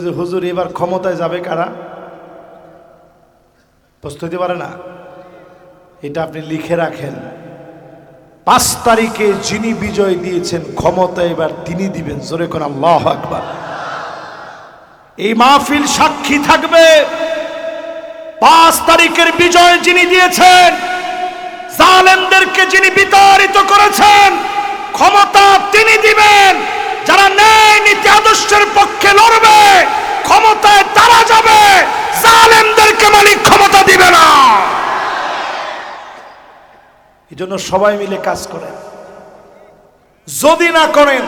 যে হুজুর এবার ক্ষমতায় যাবে কারা? প্রশ্ন হতে পারে না? এটা আপনি লিখে রাখেন, 5 তারিখে যিনি বিজয় দিয়েছেন ক্ষমতা এবার তিনি দিবেন। জোরে কোন আল্লাহু আকবার। এই মাহফিল সাক্ষী থাকবে, 5 তারিখের বিজয় যিনি দিয়েছেন, জালেমদেরকে যিনি বিতাড়িত করেছেন, ক্ষমতা তিনি দিবেন। যারা ন্যায় নীতি আদর্শের পক্ষে লড়বে ক্ষমতায় তারা যাবে, জালেমদেরকে মালিক ক্ষমতা দিবে না। এই জন্য সবাই মিলে কাজ করেন। যদি না করেন,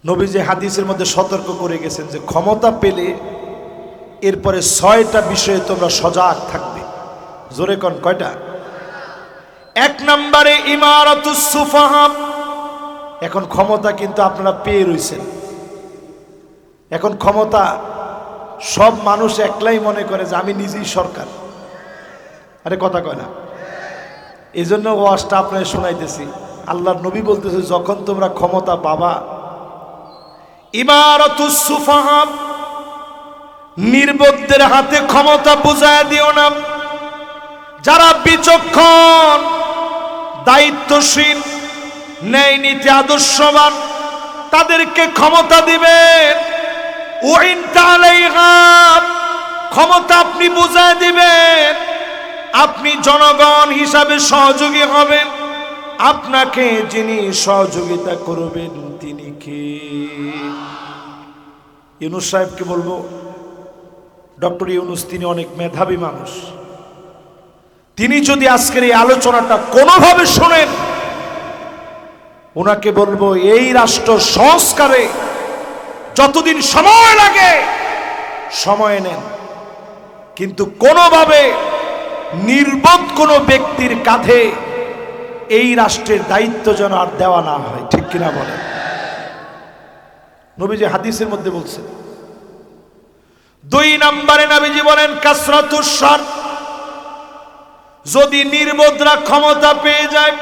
নবীজি হাদিসের মধ্যে সতর্ক করে গেছেন যে ক্ষমতা পেলে এরপরে 6টা বিষয়ে তোমরা সজাগ থাকবে। জোরে কোন কয়টা? 1 নম্বরে ইমারাতুস সুফাহা। এখন ক্ষমতা কিন্তু আপনারা পেয়ে রইছেন। এখন ক্ষমতা সব মানুষ একলাই মনে করে যে আমি নিজেই সরকার। আরে কথা কয় না? এই জন্য ওয়াজটা আপনাদের শোনাইতেছি। আল্লাহর নবী বলতেছে যখন তোমরা ক্ষমতা পাবা, ইমারাতুস সুফাহা, নির্বোধদের হাতে ক্ষমতা বুঝায় দিও না। যারা বিচক্ষণ, দায়িত্বশীল, ন্যায় নীতি আদর্শবান, তাদেরকে ক্ষমতা দিবেন। ওয়াইন তাআলাইহা, ক্ষমতা আপনি বুঝায় দিবেন। আপনি জনগণ হিসাবে সহযোগী হবেন। আপনাকে যিনি সহযোগিতা করবেন তিনি কে? ইউনূস সাহেবকে বলবো, ডক্টর ইউনূস তিনি অনেক মেধাবী মানুষ। তিনি যদি আজকের এই আলোচনাটা কোনোভাবে শোনেন, ওনাকে বলবো এই রাষ্ট্র সংস্কারে যতদিন সময় লাগে সময় নেন, কিন্তু কোনোভাবে নির্বোধ কোনো ব্যক্তির কাঁধে এই রাষ্ট্রের দায়িত্ব যেন আর দেওয়া না হয়। ঠিক কিনা বলেন? নবীজি হাদিসের মধ্যে বলছেন। 2 নম্বরে নবীজি বলেন কাসরাতুস শর্ত। যদি নির্বোধরা ক্ষমতা পেয়ে যায়,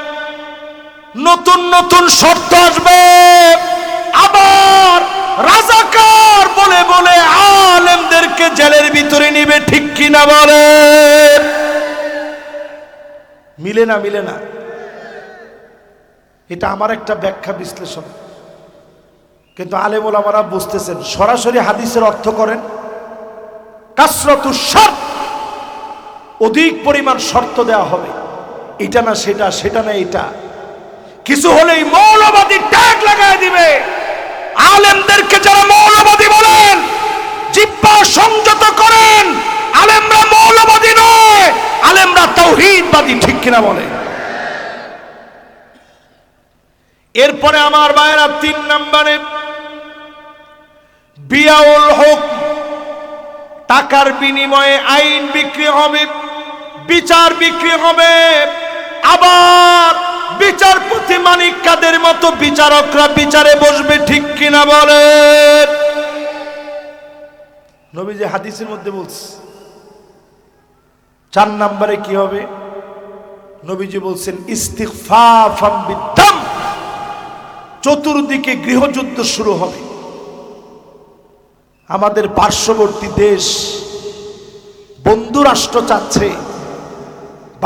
নতুন নতুন শর্ত আসবে, আবার রাজাকার বলে বলে আলেমদেরকে জেলের ভিতরে নিবে। ঠিক কিনা বলেন? মিলে না? মিলে না? এটা আমার একটা ব্যাখ্যা বিশ্লেষণ, কিন্তু আলেম ওলামারা বুঝতেছেন। সরাসরি হাদিসের অর্থ করেন কাসরাতুস শর্ত, অধিক পরিমাণ শর্ত দেওয়া হবে। এটা না সেটা, সেটা না এটা, কিছু হলেই মৌলবাদী ট্যাগ লাগায় দিবে। আলেমদেরকে যারা মৌলবাদী বলেন জিহ্বা সংযত করেন। আলেমরা মৌলবাদী নয়, আলেমরা তাওহীদবাদী। ঠিক কিনা বলে? এরপরে আমার ভাইরা 3 নম্বরে বিয়াউল হুকম, টাকার বিনিময়ে আইন বিক্রি হবে, বিচার বিক্রি হবে। আবার বিচারপতি মানিক কাদের মতো বিচারকরা বিচারে বসবে। ঠিক কিনা বলেন? নবীজি হাদিসের মধ্যে বলছে। 4 নম্বরে কি হবে? নবীজি বলছেন ইস্তিগফাফাম বিদ্দাম, চতুর্দিকে গৃহযুদ্ধ শুরু হবে। আমাদের পার্শ্ববর্তী দেশ বন্ধু রাষ্ট্র চাচ্ছে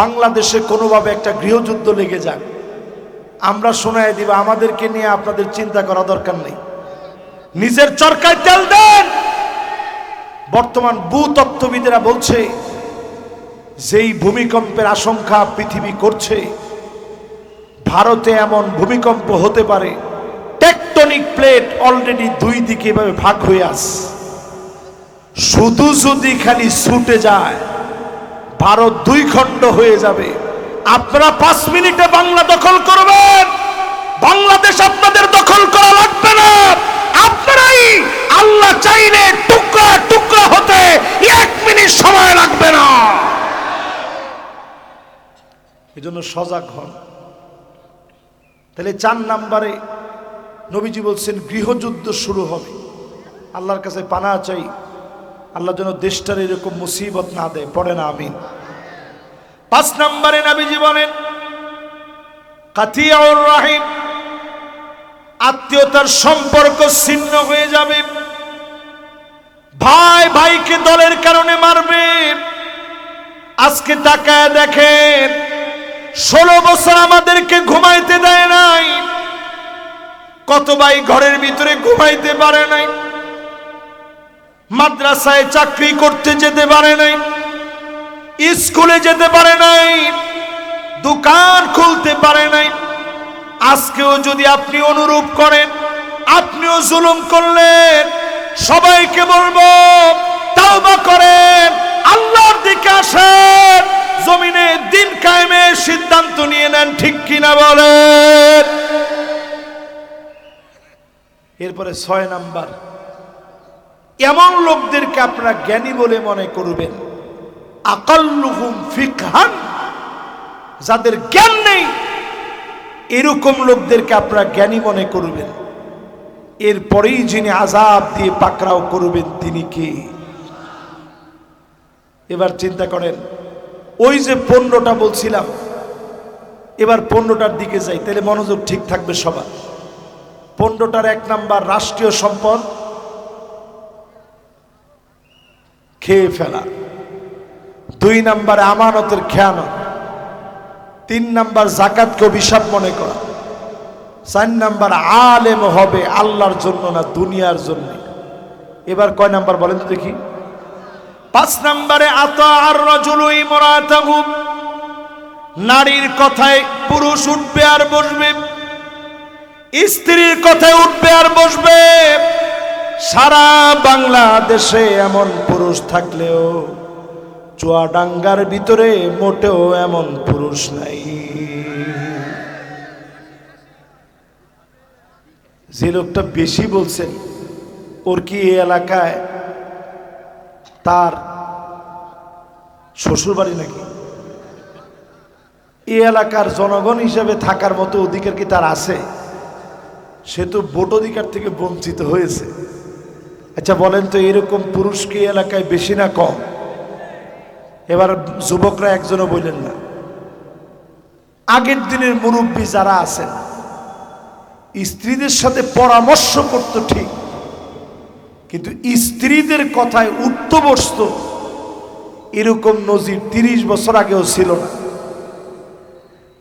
বাংলাদেশে কোনোভাবে একটা গৃহযুদ্ধ লেগে যাক। আমরা শোনায় দিব, আমাদেরকে নিয়ে আপনাদের চিন্তা করা দরকার নেই, নিজের চরকায় তেল দেন। বর্তমান ভূতত্ত্ববিদেরা বলছে যেই ভূমিকম্পের আশঙ্কা পৃথিবী করছে, ভারতে এমন ভূমিকম্প হতে পারে টেকটনিক প্লেট অলরেডি 2 দিকে এভাবে ভাগ হয়ে আছে। শুধু যদি খালি ছুটে যায় ভারত 2 খণ্ড হয়ে যাবে। আপনারা 5 মিনিটে বাংলা দখল করবেন, বাংলাদেশ আপনাদের দখল করা লাগবে না। আপনারাই আল্লাহ চাইলে টুকরা টুকরা হতে 1 মিনিট সময় লাগবে না। এজন্য সজাগ হন। তাহলে 4 নম্বরে নবীজি বলছেন গৃহযুদ্ধ শুরু হবে। আল্লাহর কাছে পানাহ চাই, আল্লাহ যেন দেশটার এরকম মুসিবত না দেয়। পড়ে না আমিন। 5 নম্বরে নবীজি বলেন কাতিয়াউর রাহিম, আত্মীয়তার সম্পর্ক ছিন্ন হয়ে যাবে। ভাই ভাইকে দলের কারণে মারবে। আজকে তাকায় দেখেন, 16 বছর আমাদেরকে ঘুমাইতে দেয় নাই। কত ভাই ঘরের ভিতরে ঘুমাইতে পারে নাই, মাদ্রাসায় চাকরি করতে যেতে পারে নাই, স্কুলে যেতে পারে নাই, দোকান খুলতে পারে নাই। আজকেও যদি আপনি অনুরূপ করেন, আপনিও জুলুম করলেন, সবাইকে বলবো তাওবা করেন, আল্লাহর দিকে আসেন, জমিনে দিন কায়েমের সিদ্ধান্ত নিয়ে নেন। ঠিক কিনা বলেন? এরপরে 6 নাম্বার, এমন লোকদেরকে আপনারা জ্ঞানী বলে মনে করবেন, আকাল্লুহুম ফিকহান, যাদের জ্ঞান নেই এরকম লোকদেরকে আপনারা জ্ঞানী মনে করবেন। এরপরেই যিনি আযাব দিয়ে পাকড়াও করবেন তিনি কে? এবার চিন্তা করেন, ওই যে 15টা বলছিলাম, এবার 15টার দিকে যাই, তাহলে মনোযোগ ঠিক থাকবে সবার। 15টার 1 নাম্বার রাষ্ট্রীয় সম্পদ খেয়ে ফেলা, 2 নাম্বারে আমানতের খেয়ানত, 3 নাম্বার যাকাতকে অভিশাপ মনে করা, 4 নাম্বার আলেম হবে আল্লাহর জন্য না দুনিয়ার জন্য। এবার কয় নাম্বার বলেন তো দেখি? 5 নাম্বারে আতা আর রাজুলু ইমরাতাহু, নারীর কথায় পুরুষ উঠবে আর বসবে, স্ত্রীর কথায় উঠবে আর বসবে। সারা বাংলাদেশে এমন পুরুষ থাকলেও চুয়াডাঙ্গার ভিতরে মোটেও এমন পুরুষ নাই। যে লোকটা বেশি বলছেন, ওর কি এই এলাকায় তার শ্বশুর বাড়ি নাকি? এই এলাকার জনগণ হিসেবে থাকার মতো অধিকার কি তার আছে? সে তো ভোট অধিকার থেকে বঞ্চিত হয়েছে। আচ্ছা বলেন তো, এরকম পুরুষ কি এলাকায় বেশি না কম? এবার যুবকরা একজনও বললেন না। আগের দিনের মুরব্বী যারা আছেন, স্ত্রীদের সাথে পরামর্শ করত ঠিক, কিন্তু স্ত্রীদের কথায় উঠত বসত, এরকম নজির 30 বছর আগেও ছিল না।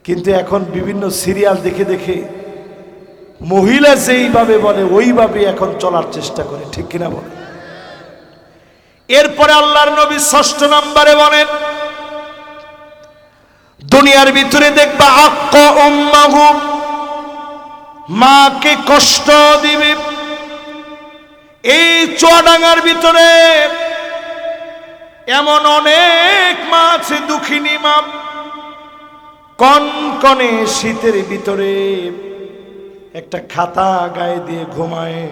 কিন্তু এখন বিভিন্ন সিরিয়াল দেখে দেখে মহিলা যেইভাবে বলে ওইভাবে এখন চলার চেষ্টা করে। ঠিক কিনা বলে? এরপরে আল্লাহর নবী 6 নম্বরে বলেন, দুনিয়ার ভিতরে দেখবা আক্কা উম্মাহু, মাকে কষ্ট দিবে। এই চুয়াডাঙ্গার ভিতরে এমন অনেক মা আছে, দুঃখিনী মা, কনকনে শীতের ভিতরে একটা খাতা গায়ে দিয়ে ঘুমায়,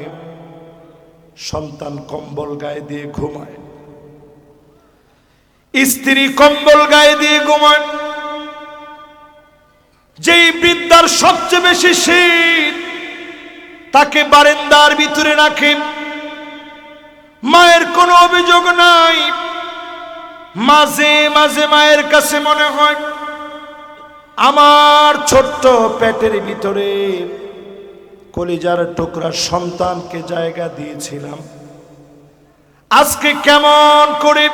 সন্তান কম্বল গায়ে দিয়ে ঘুমায়, স্ত্রী কম্বল গায়ে দিয়ে ঘুমায়। যেই বৃদ্ধার সবচেয়ে বেশি শীত, তাকে বারান্দার ভিতরে রাখে। মায়ের কোনো অভিযোগ নাই। মাঝে মাঝে মায়ের কাছে মনে হয়, আমার ছোট্ট পেটের ভিতরে কলিজার টুকরা সন্তানকে জায়গা দিয়েছিলাম, আজকে কেমন করে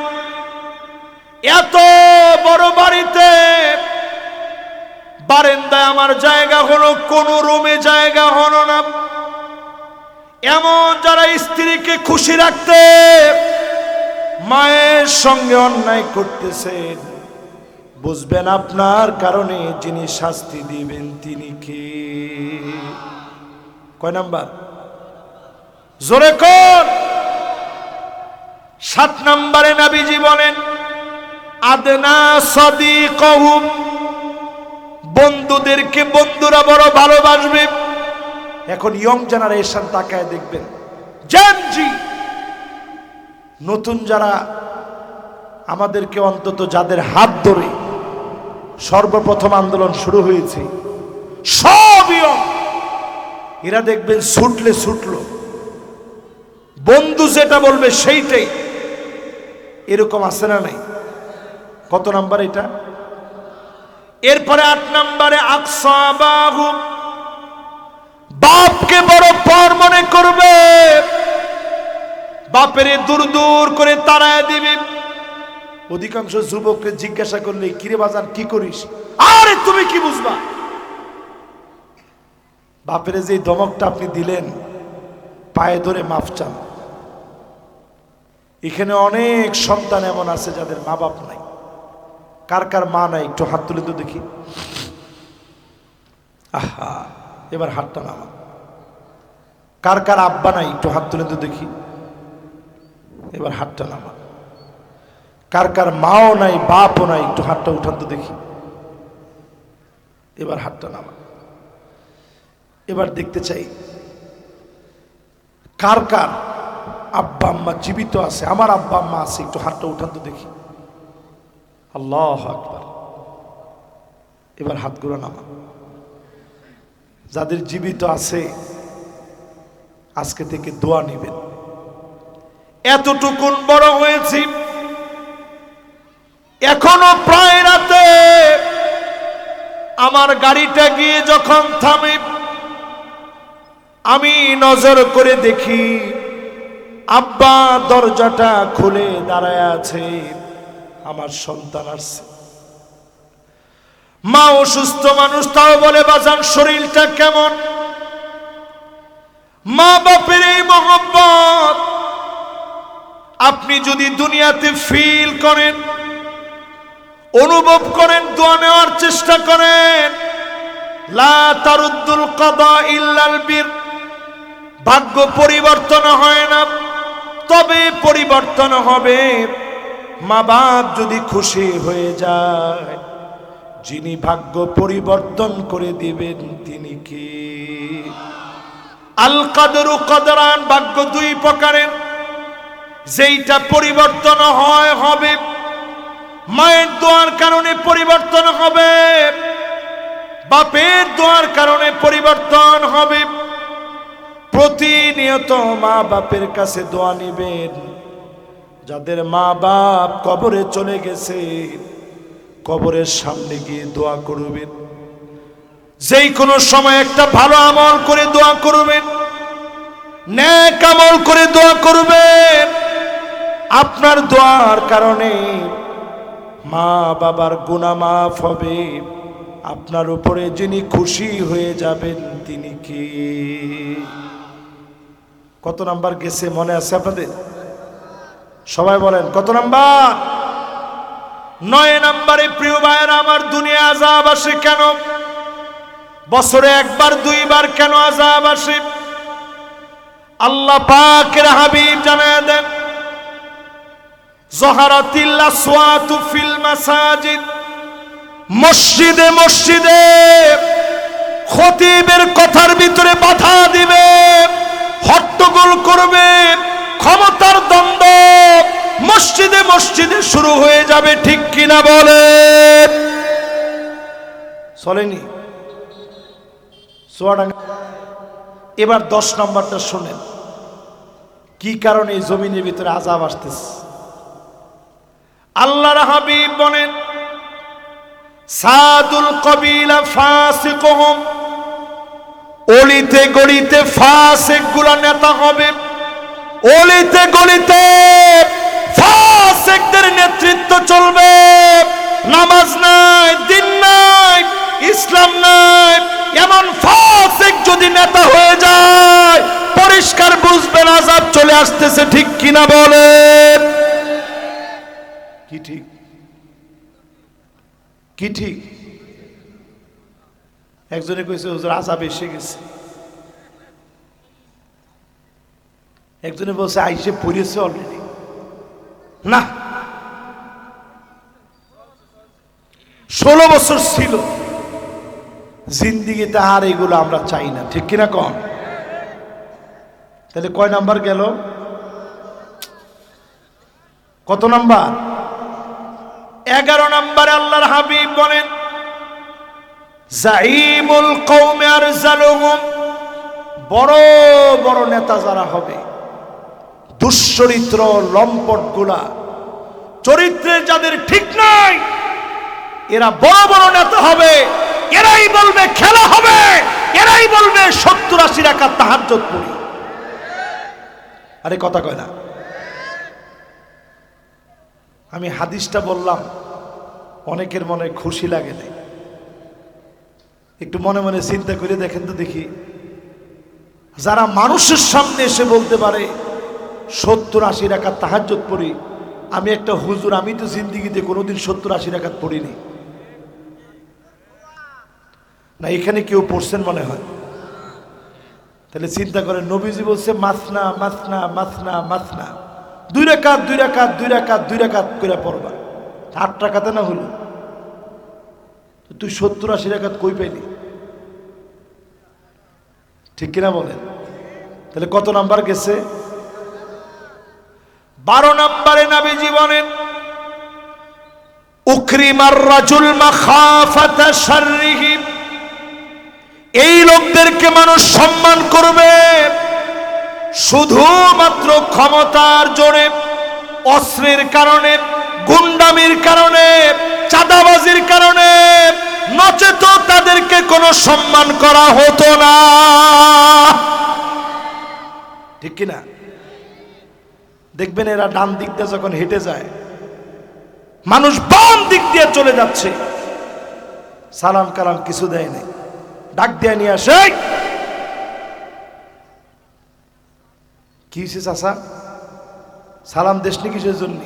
এত বড় বাড়িতে বারান্দায় আমার জায়গা হলো, কোন রুমে জায়গা হলো না। এমন যারা স্ত্রীকে খুশি রাখতে মায়ের সঙ্গে অন্যায় করতেছেন, বুঝবেন আপনার কারণে যিনি শাস্তি দিবেন তিনি কে? কয় নাম্বার? জোরে কর। 7 নম্বরে নবীজি বলেন, আদনা সাদিকুহুম, বন্ধুদেরকে বন্ধুরা বড় ভালোবাসবে। এখন ইয়ং জেনারেশন তাকায় দেখবেন, জেনজি নতুন যারা, আমাদেরকে অন্তত যাদের হাত ধরে সর্বপ্রথম আন্দোলন শুরু হয়েছে, সব ইয়ং, এরা দেখবেন ছুটলে ছুটলো, বন্ধু যেটা বলবে সেইটাই। এরকম আছে না নাই? কত নাম্বার এটা? এরপরে 8 নম্বরে আকসাবাহু, বাপকে বড় পর মনে করবে, বাপেরে দূর দূর করে তাড়ায় দিবে। অধিকাংশ যুবককে জিজ্ঞাসা করলে, কিরে বাজান কি করিস? আরে তুমি কি বুঝবা? বাপেরে যে ধমকটা আপনি দিলেন, পায়ে ধরে মাফ চান। এখানে অনেক সন্তান এমন আছে যাদের মা বাপ নাই। কার কার মা নাই একটু হাত তুলে তো দেখি। আহা, এবার হাতটা নামা। কার কার আব্বা নাই একটু হাত তুলে তো দেখি। এবার হাতটা নামা। কার কার মাও নাই বাপও নাই একটু হাতটা উঠান তো দেখি। এবার হাতটা নামা। এবার দেখতে চাই কার কার আব্বা আম্মা জীবিত আছে। আমার আব্বা আম্মা আছে, একটু হাতটা উঠান তো দেখি। আল্লাহু আকবার। এবার হাতগুলো নামা। যাদের জীবিত আছে আজকে থেকে দোয়া নেবেন। এতটুকুন বড় হয়েছি, এখনো প্রায় রাতে আমার গাড়িটা গিয়ে যখন থামে, আমি নজর করে দেখি আব্বা দরজাটা খুলে দাঁড়ায় আছে। আমার সন্তান আসছে। মা অসুস্থ মানুষ, তাও বলে বাজান শরীরটা কেমন? মা বাপের এই মহব্বত আপনি যদি দুনিয়াতে ফিল করেন, অনুভব করেন, দোয়া নেওয়ার চেষ্টা করেন। লা তারুদ্দুল কাদা ইল্লাল বীর। ভাগ্য পরিবর্তন হয় না, তবে পরিবর্তন হবে মা বাপ যদি খুশি হয়ে যায়। যিনি ভাগ্য পরিবর্তন করে দিবেন তিনি কে? আল কাদরু কদরান। ভাগ্য দুই প্রকারের, যেইটা পরিবর্তন হয় হবে। মায়ের দোয়ার কারণে পরিবর্তন হবে, বাপের দোয়ার কারণে পরিবর্তন হবে। প্রতিনিয়ত মা বাপের কাছে দোয়া নিবেন। যাদের মা বাপ কবরে চলে গেছে, কবরের সামনে গিয়ে দোয়া করবেন। যেই কোনো সময় একটা ভালো আমল করে দোয়া করবেন, নেক আমল করে দোয়া করবেন। আপনার দোয়ার কারণে মা বাবার গুনাহ মাফ হবে। আপনার উপরে যিনি খুশি হয়ে যাবেন তিনি কে? কত নাম্বার গেছে মনে আছে আপনাদের? সবাই বলেন কত নাম্বার? 9 নম্বরে। প্রিয় ভাইয়েরা আমার, দুনিয়া আযাব আসে কেন? বছরে একবার দুইবার কেন আযাব আসে? আল্লাহ পাকের হাবিব জানায় দেন, যহারাতিল আসওয়াতু ফিল মাসাজিদ। মসজিদে মসজিদে খতিবের কথার ভিতরে বাধা দিবে, হট্টগোল করবে, ক্ষমতার দ্বন্দ্ব মসজিদে মসজিদে শুরু হয়ে যাবে। ঠিক কিনা বলেন? চলেনি চুয়াডাঙ্গা। এবার 10 নম্বরটা শুনেন, কি কারণে এই জমিনের ভিতরে আযাব আসতেছে। আল্লাহর হাবিব বলেন, সাদুল কবিলা ফাসিকুহুম। অলিতে গলিতে ফাসিক গুলা নেতা হবে। অলিতে গলিতে ফাসিকদের নেতৃত্ব চলবে। নামাজ নাই, দিন নাই, ইসলাম নাই, এমন ফাসিক যদি নেতা হয়ে যায়, পরিষ্কার বুঝবেন আযাব চলে আসতেছে। ঠিক কিনা বলেন? কি ঠিক? কি ঠিক? একজনে কইছে হুজুর আযাব এসে গেছে। একজনে বলছে আইসে পড়েছে অলরেডি। না, 16 বছর ছিল জিন্দিগিতে, আর এগুলো আমরা চাই না। ঠিক কিনা কম? তাহলে কয় নাম্বার গেল? কত নাম্বার? 11 নম্বরে আল্লাহর হাবিব বলেন, জাইমুল কওমে আরজালুহুম। বড় বড় নেতা যারা হবে, দুশ্চরিত্র লম্পট গুলা, চরিত্রে যাদের ঠিক নাই, এরা বড় বড় নেতা হবে। এরাই বলবে খেলা হবে, এরাই বলবে 70-80 রাকাত তাহাজ্জুদ পড়ি। আরে কথা কয় না? আমি হাদিসটা বললাম, অনেকের মনে খুশি লাগে না। একটু মনে মনে চিন্তা করে দেখেন তো দেখি, যারা মানুষের সামনে এসে বলতে পারে 70-80 রাকাত তাহাজ্জুদ পড়ি, আমি একটা হুজুর, আমি তো জিন্দিগিতে কোনোদিন 70-80 রাকাত পড়িনি। না এখানে কেউ পড়ছেন মনে হয়? তাহলে চিন্তা করেন, নবীজি বলছে মাসনা মাসনা মাসনা মাসনা, 2 রাকাত 2 রাকাত 2 রাকাত 2 রাকাত করে পড়বা। 8 রাকাতে না হলো, তুই 70-80 রাকাত কই পাইলি? ঠিক কিনা বলেন? তাহলে কত নাম্বার গেছে? 12 নম্বরে নবীজি বলেন উকরিমার রাজুল মাখাফাতা শাররিহি, এই লোকদেরকে মানুষ সম্মান করবে শুধুমাত্র ক্ষমতার জোরে, অস্ত্রের কারণে, গুন্ডামির কারণে, চাঁদাবাজির কারণে, নচেত তাদেরকে কোনো সম্মান করা হতো না। ঠিক কিনা? দেখবেন এরা ডান দিক দিয়ে যখন হেঁটে যায়, মানুষ বাম দিক দিয়ে চলে যাচ্ছে, সালাম কালাম কিছু দেয় নাই, ডাক দিয়ে নিয়ে আসে, কি হয়েছে চাচা, সালাম দেশনি কিসের জন্য?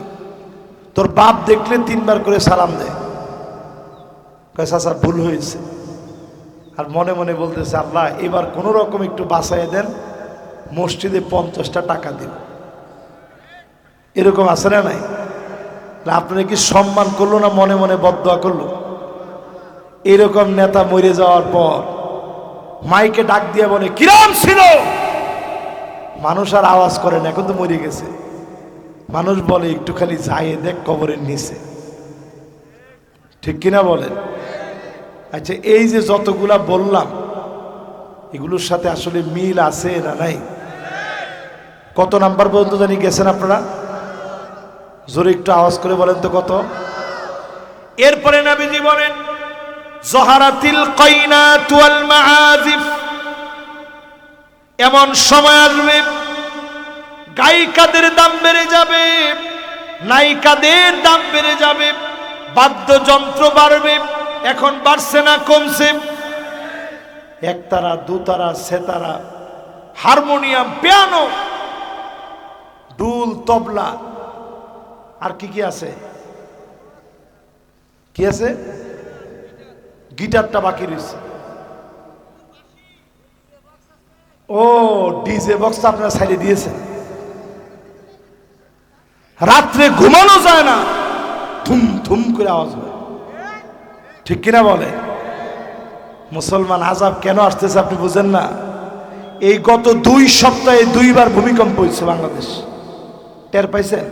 তোর বাপ দেখলে 3 বার করে সালাম দেয়। কয় চাচা ভুল হয়েছে। আর মনে মনে বলতেছে, আল্লাহ এবার কোন রকম একটু বাঁচাই দেন, মসজিদে 50টা টাকা দিন। এরকম আছে না নাই? আপনারা কি সম্মান করলো না মনে মনে বদদোয়া করলো? এরকম নেতা মরে যাওয়ার পর মাইকে ডাক দিয়ে বলে কিরাম ছিল, মানুষ আর আওয়াজ করে না, এখন তো মরে গেছে। মানুষ বলে একটু খালি যাই দেখ কবরের নিচে। ঠিক কিনা বলেন? আচ্ছা, এই যে যতগুলা বললাম, এগুলোর সাথে আসলে মিল আছে না নাই? কত নাম্বার পর্যন্ত জানি গেছেন আপনারা? জোরে একটু আওয়াজ করে বলেন তো কত? এরপরে নবীজি বলেন জহারাতিল কাইনাত ওয়াল মাআজিফ, এমন সময় আসবে গায়িকাদের দাম বেড়ে যাবে, নায়িকাদের দাম বেড়ে যাবে, বাদ্যযন্ত্র বাড়বে। এখন বাড়ছে না কমছে? একতারা, দুতারা, সেতারা, হারমোনিয়াম, পিয়ানো, ডুল, তবলা, আর কি কি আছে? কি আছে? গিটারটা বাকি রয়েছে। ও ডিজে বক্স আপনারা সাইডে দিয়েছেন। রাত্রে ঘুমানো যায় না, থুম থুম করে আওয়াজ হয়। ঠিক কিনা বলে? মুসলমান আযাব কেন আসতেছে আপনি বুঝেন না? এই গত 2 সপ্তাহে 2 বার ভূমিকম্প হয়েছে বাংলাদেশ। টের পাইছেন?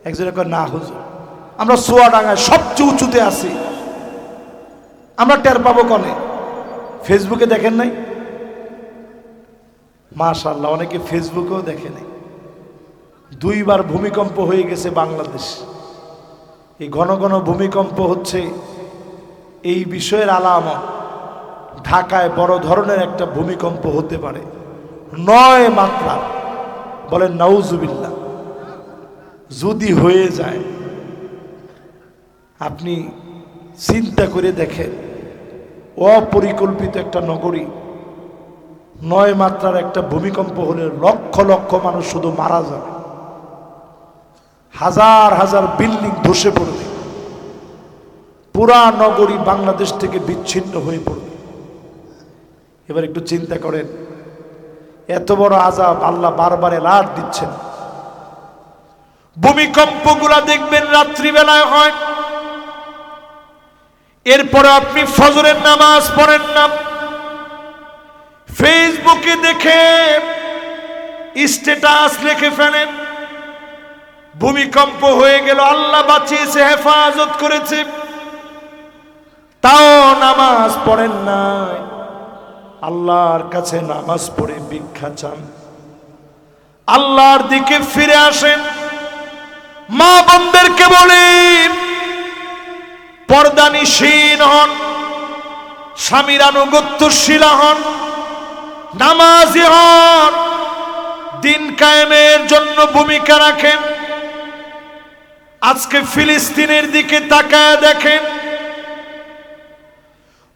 একজনে কয় না হুজুর, আমরা চুয়াডাঙ্গায় সবচেয়ে উঁচুতে আছি, আমরা টের পাবো কনে? ফেসবুকে দেখেন নাই? মাশাআল্লাহ, অনেকে ফেসবুকেও দেখে নাই। 2 বার ভূমিকম্প হয়ে গেছে বাংলাদেশ। এই ঘন ঘন ভূমিকম্প হচ্ছে, এই বিষয়ের আলামত ঢাকায় বড় ধরনের একটা ভূমিকম্প হতে পারে, 9 মাত্রা। বলেন নাউজুবিল্লাহ। যদি হয়ে যায়, আপনি চিন্তা করে দেখেন, অপরিকল্পিত একটা নগরী, 9 মাত্রার একটা ভূমিকম্প হলে লক্ষ লক্ষ মানুষ শুধু মারা যাবে, হাজার হাজার বিল্ডিং ধসে পড়বে, পুরা নগরী বাংলাদেশ থেকে বিচ্ছিন্ন হয়ে পড়বে। এবার একটু চিন্তা করেন, এত বড় আযাব আল্লাহ বারবার এলার্ট দিচ্ছেন। ভূমিকম্পগুলা দেখবেন রাত্রিবেলায় হয়, এরপরে আপনি ফজরের নামাজ পড়েন না, ফেসবুকে দেখে স্ট্যাটাস লিখে ফেলেন ভূমিকম্প হয়ে গেল, আল্লাহ বাঁচিয়েছে, হেফাজত করেছে, তাও নামাজ পড়েন না। আল্লাহর কাছে নামাজ পড়ে ভিক্ষা চান, আল্লাহর দিকে ফিরে আসেন। মা বোনদেরকে বলি পর্দানিশীন হন, স্বামীর আনুগত্যশীলা হন, নামাজি হন, দিন কায়েমের জন্য ভূমিকা রাখেন। আজকে ফিলিস্তিনের দিকে তাকায় দেখেন,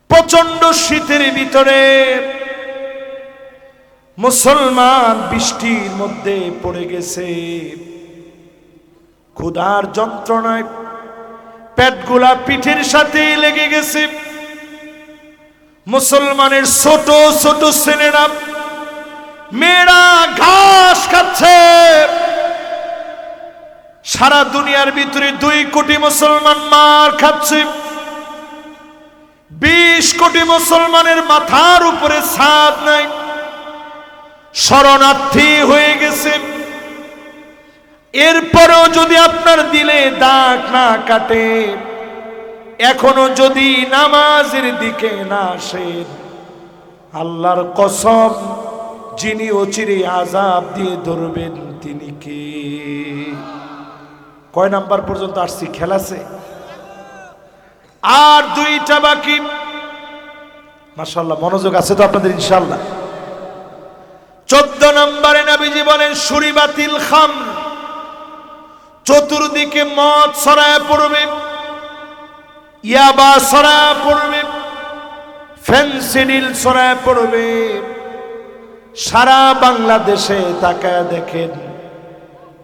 প্রচন্ড শীতের ভিতরে মুসলমান বৃষ্টির মধ্যে পড়ে গেছে। ক্ষুধার যন্ত্রণায় পেটগুলা পিঠের সাথে লেগে গেছে। মুসলমানের ছোট ছোট ছেলেরা মেয়েরা ঘাস খাচ্ছে। সারা দুনিয়ার ভিতরে 2 কোটি মুসলমান মার খাচ্ছে। 20 কোটি মুসলমানের মাথার উপরে ছাদ নাই, শরণার্থী হয়ে গেছে। এরপরেও যদি আপনার দিলে দাগ না কাটে, এখনো যদি নামাজের দিকে না আসেন, আল্লাহর কসম, যিনি অচিরে আযাব দিয়ে ধরবেন তিনি কে? কয় নাম্বার পর্যন্ত আসছি? খেলাছে আর 2টা বাকি। মাশাআল্লাহ, মনোযোগ আছে তো আপনাদের ইনশাআল্লাহ। 14 নম্বরে নবীজি বলেন শুরিবাতিল খামর, চতুর্দিকে মদ ছড়ায় পড়বে, ইয়াবা ছড়ায় পড়বে, ফেনসিডিল ছড়ায় পড়বে। সারা বাংলাদেশে তাকায় দেখেন,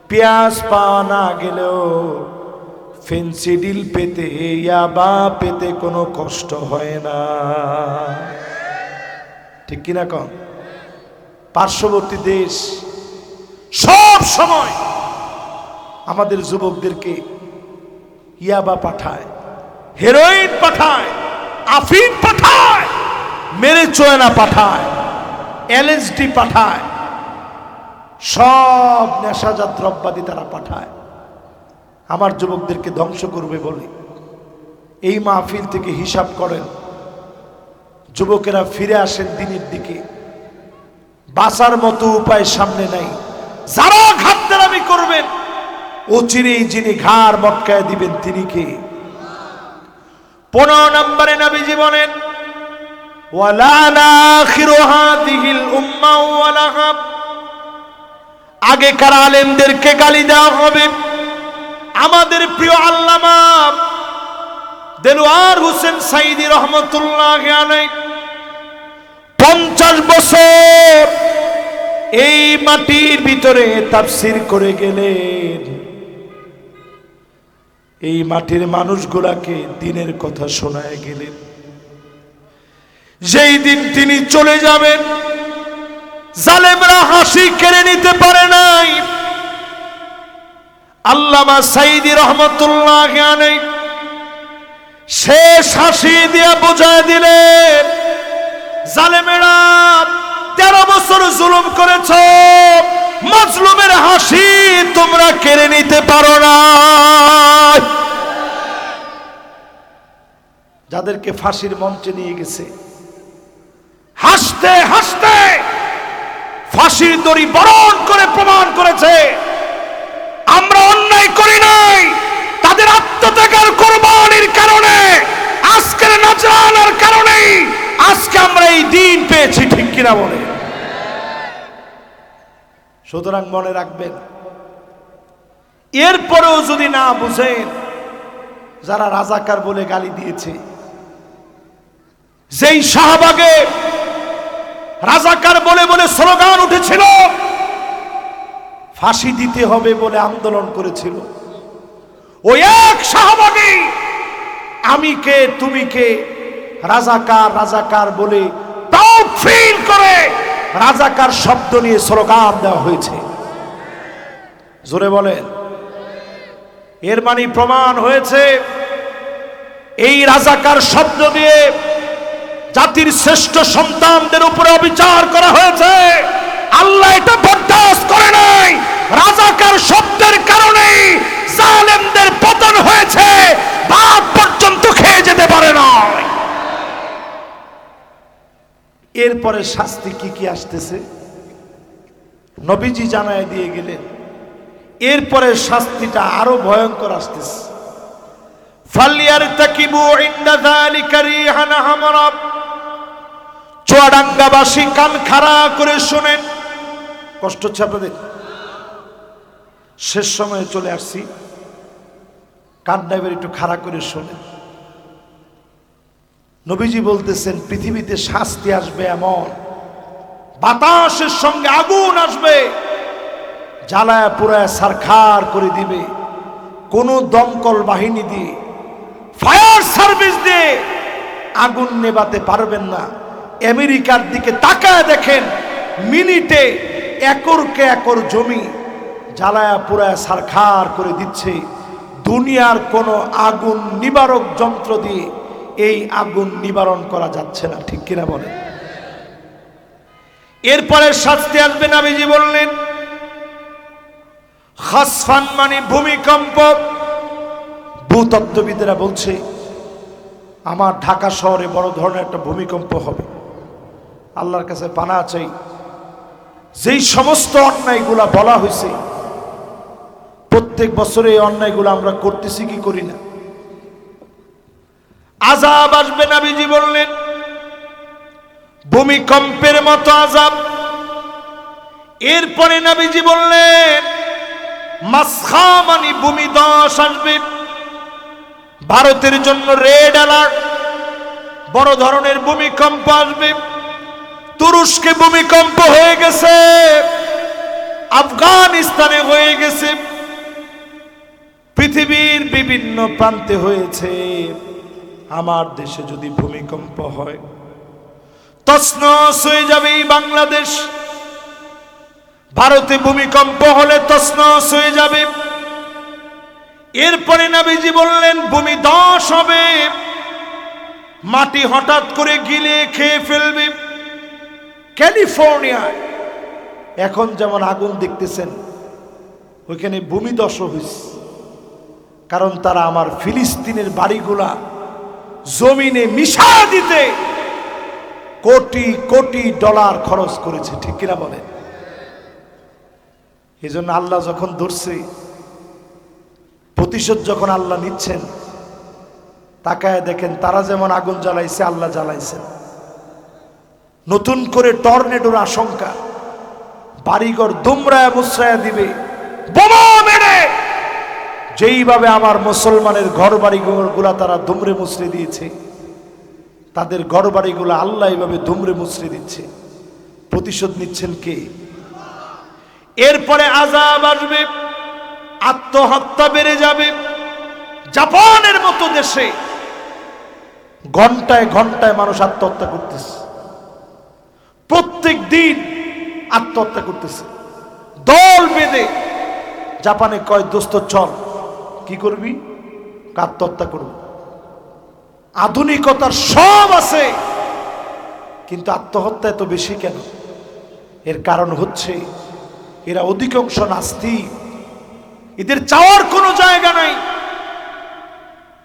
পেঁয়াজ পাওয়া না গেলেও ফেনসিডিল পেতে, ইয়াবা পেতে কোনো কষ্ট হয় না। ঠিক কিনা কম? পার্শ্ববর্তী দেশ সব সময় আমাদের যুবকদেরকে ইয়াবা পাঠায়, হেরোইন পাঠায়, আফিম পাঠায়, মেরিজুয়ানা পাঠায়, এলএসডি পাঠায়, সব নেশাজাত দ্রব্যাদি তারা পাঠায় আমার যুবকদেরকে ধ্বংস করবে বলে। এই মাহফিল থেকে হিসাব করেন, যুবকেরা ফিরে আসেন দিনের দিকে। বাঁচার মতো উপায় সামনে নাই। যারা ঘাটতেরামি করবেন, অচিরেই যিনি ঘাড় মটকায় দিবেন তিনি কে? 15 নম্বরে নবীজি বলেন ওয়ালানা আখিরু হাদিহিল উম্মা ওয়ালাহা, আগেকার আলেমদেরকে গালি দেওয়া হবে। আমাদের প্রিয় আল্লামা দেলোয়ার হোসেন সাইদি রহমতুল্লাহি আলাইহি 50 বছর এই মাটির ভিতরে তাফসীর করে গেলেন। এই মাটির মানুষগুলাকে দিনের কথা শোনায় গেলেন। যেই দিন তিনি চলে যাবেন, জালেমরা হাসি কেড়ে নিতে পারে নাই। আল্লামা সাইদি রহমতুল্লাহি আলাইহি শেষ হাসি দিয়ে বোঝায় দিলেন, জালেমেরা 13 বছর জুলুম করেছ, মাজলুমের হাসি তোমরা কেড়ে নিতে পারো না। যাদেরকে ফাঁসির মঞ্চে নিয়ে গেছে, হাসতে হাসতে ফাঁসির দড়ি বরণ করে প্রমাণ করেছে আমরা অন্যায় করি নাই। তাদের আত্মত্যাগের কুরবানির কারণে, আজকের নাজরানার কারণে আজকে আমরা এই দিন পেয়েছি। ঠিক কিনা বলে? সুতরাং মনে রাখবেন, এরপরেও যদি না বুঝেন, যারা রাজাকার বলে গালি দিয়েছে, যেই শাহবাগে রাজাকার বলে বলে স্লোগান উঠেছিল, ফাঁসি দিতে হবে বলে আন্দোলন করেছিল, ওই এক শাহবাগে আমি কে তুমি কে রাজাকার রাজাকার বলে প্রাউড ফিল করে রাজাকার শব্দ নিয়ে স্লোগান দেওয়া হয়েছে। জোরে বলেন। এর মানে প্রমাণ হয়েছে এই রাজাকার শব্দ দিয়ে জাতির শ্রেষ্ঠ সন্তানদের উপরে অবিচার করা হয়েছে। আল্লাহ এটা বরদাস্ত করে নাই। রাজাকার শব্দের কারণে জালেমদের পতন হয়েছে, ভাত পর্যন্ত খেয়ে যেতে পারে না। এরপরে শাস্তি কি কি আসতেছে নবীজি জানায় দিয়ে গেলেন। এরপরে শাস্তিটা আরো ভয়ঙ্কর আসতেছে। ফালিয়ারতাকিবু ইনদা যালিকা রিহান হামরা, চুয়াডাঙ্গাবাসী কান খাড়া করে শুনেন। কষ্ট হচ্ছে আপনাদের? শেষ সময়ে চলে আসছি, কান্না এবার একটু খাড়া করে শোনেন। নবীজি বলতেছেন পৃথিবীতে শাস্তি আসবে এমন, বাতাসের সঙ্গে আগুন আসবে, জ্বালায় পুরায় ছারখার করে দিবে। কোন দমকল বাহিনী দিয়ে, ফায়ার সার্ভিস দিয়ে আগুন নেভাতে পারবেন না। আমেরিকার দিকে তাকায় দেখেন, মিনিটে একরকে একর জমি জ্বালায়া পুরায় ছারখার করে দিচ্ছে। দুনিয়ার কোন আগুন নিবারক যন্ত্র দিয়ে এই আগুন নিবারণ করা যাচ্ছে না, ঠিক কিনা বলেন? এরপরে শাস্তি আসবে, নবীজি বললেন খাসফান মানে ভূমিকম্প। ভূতত্ত্ববিদেরা বলছে আমার ঢাকা শহরে বড় ধরনের একটা ভূমিকম্প হবে। আল্লাহর কাছে পানা চাই, যেই সমস্ত অন্যায়গুলা বলা হয়েছে প্রত্যেক বছরে এই অন্যায়গুলো আমরা করতেছি কি করি না। আযাব আসবে, নবীজি বললেন ভূমিকম্পের মতো আযাব। এরপরে নবীজি বললেন মাসখা মানে ভূমিধস আসবে। ভারতের জন্য রেড অ্যালার্ট, বড় ধরনের ভূমিকম্প আসবে। তুরস্কে ভূমিকম্প হয়ে গেছে, আফগানিস্তানে হয়ে গেছে, পৃথিবীর বিভিন্ন প্রান্তে হয়েছে। আমার দেশে যদি ভূমিকম্প হয় তছনছ হয়ে যাবে এই বাংলাদেশ। ভারতে ভূমিকম্প হলে তছনছ হয়ে যাবে। এরপরে নবীজি বললেন ভূমিধস হবে, মাটি হঠাৎ করে গিলে খেয়ে ফেলবে। ক্যালিফোর্নিয়ায় এখন যেমন আগুন দেখতেছেন, ওইখানে ভূমিধস হয়েছে, কারণ তারা আমার ফিলিস্তিনের বাড়িগুলা জমিনে মিশা দিতে কোটি কোটি ডলার খরচ করেছে, ঠিক কিনা বলেন? এই জন্য আল্লাহ যখন ধরছে, প্রতিশোধ যখন আল্লাহ নিচ্ছেন, তাকায় দেখেন তারা যেমন আগুন জ্বালাইছে আল্লাহ জ্বালাইছেন। নতুন করে টর্নেডোর আশঙ্কা, বাড়িঘর দুমড়ায় মুচড়ায় দিবে বোমা মেরে। যেইভাবে আমার মুসলমানের ঘর বাড়িগুলা তারা দুমড়ে মুচড়ে দিয়েছে, তাদের ঘর বাড়িগুলো আল্লাহ এইভাবে দুমড়ে মুচড়ে দিচ্ছে। প্রতিশোধ নিচ্ছেন কে? এরপরে আযাব আসবে, আত্মহত্যা বেড়ে যাবে। জাপানের মতো দেশে ঘন্টায় ঘন্টায় মানুষ আত্মহত্যা করতেছে, প্রত্যেক দিন আত্মহত্যা করতেছে দল বেঁধে। জাপানে কয় দোস্ত চল, কি করবি? আত্মহত্যা করব। আধুনিকতার সব আছে, কিন্তু আত্মহত্যা এত বেশি কেন? এর কারণ হচ্ছে এরা অধিকাংশ নাস্তিক, এদের চাওয়ার কোনো জায়গা নাই।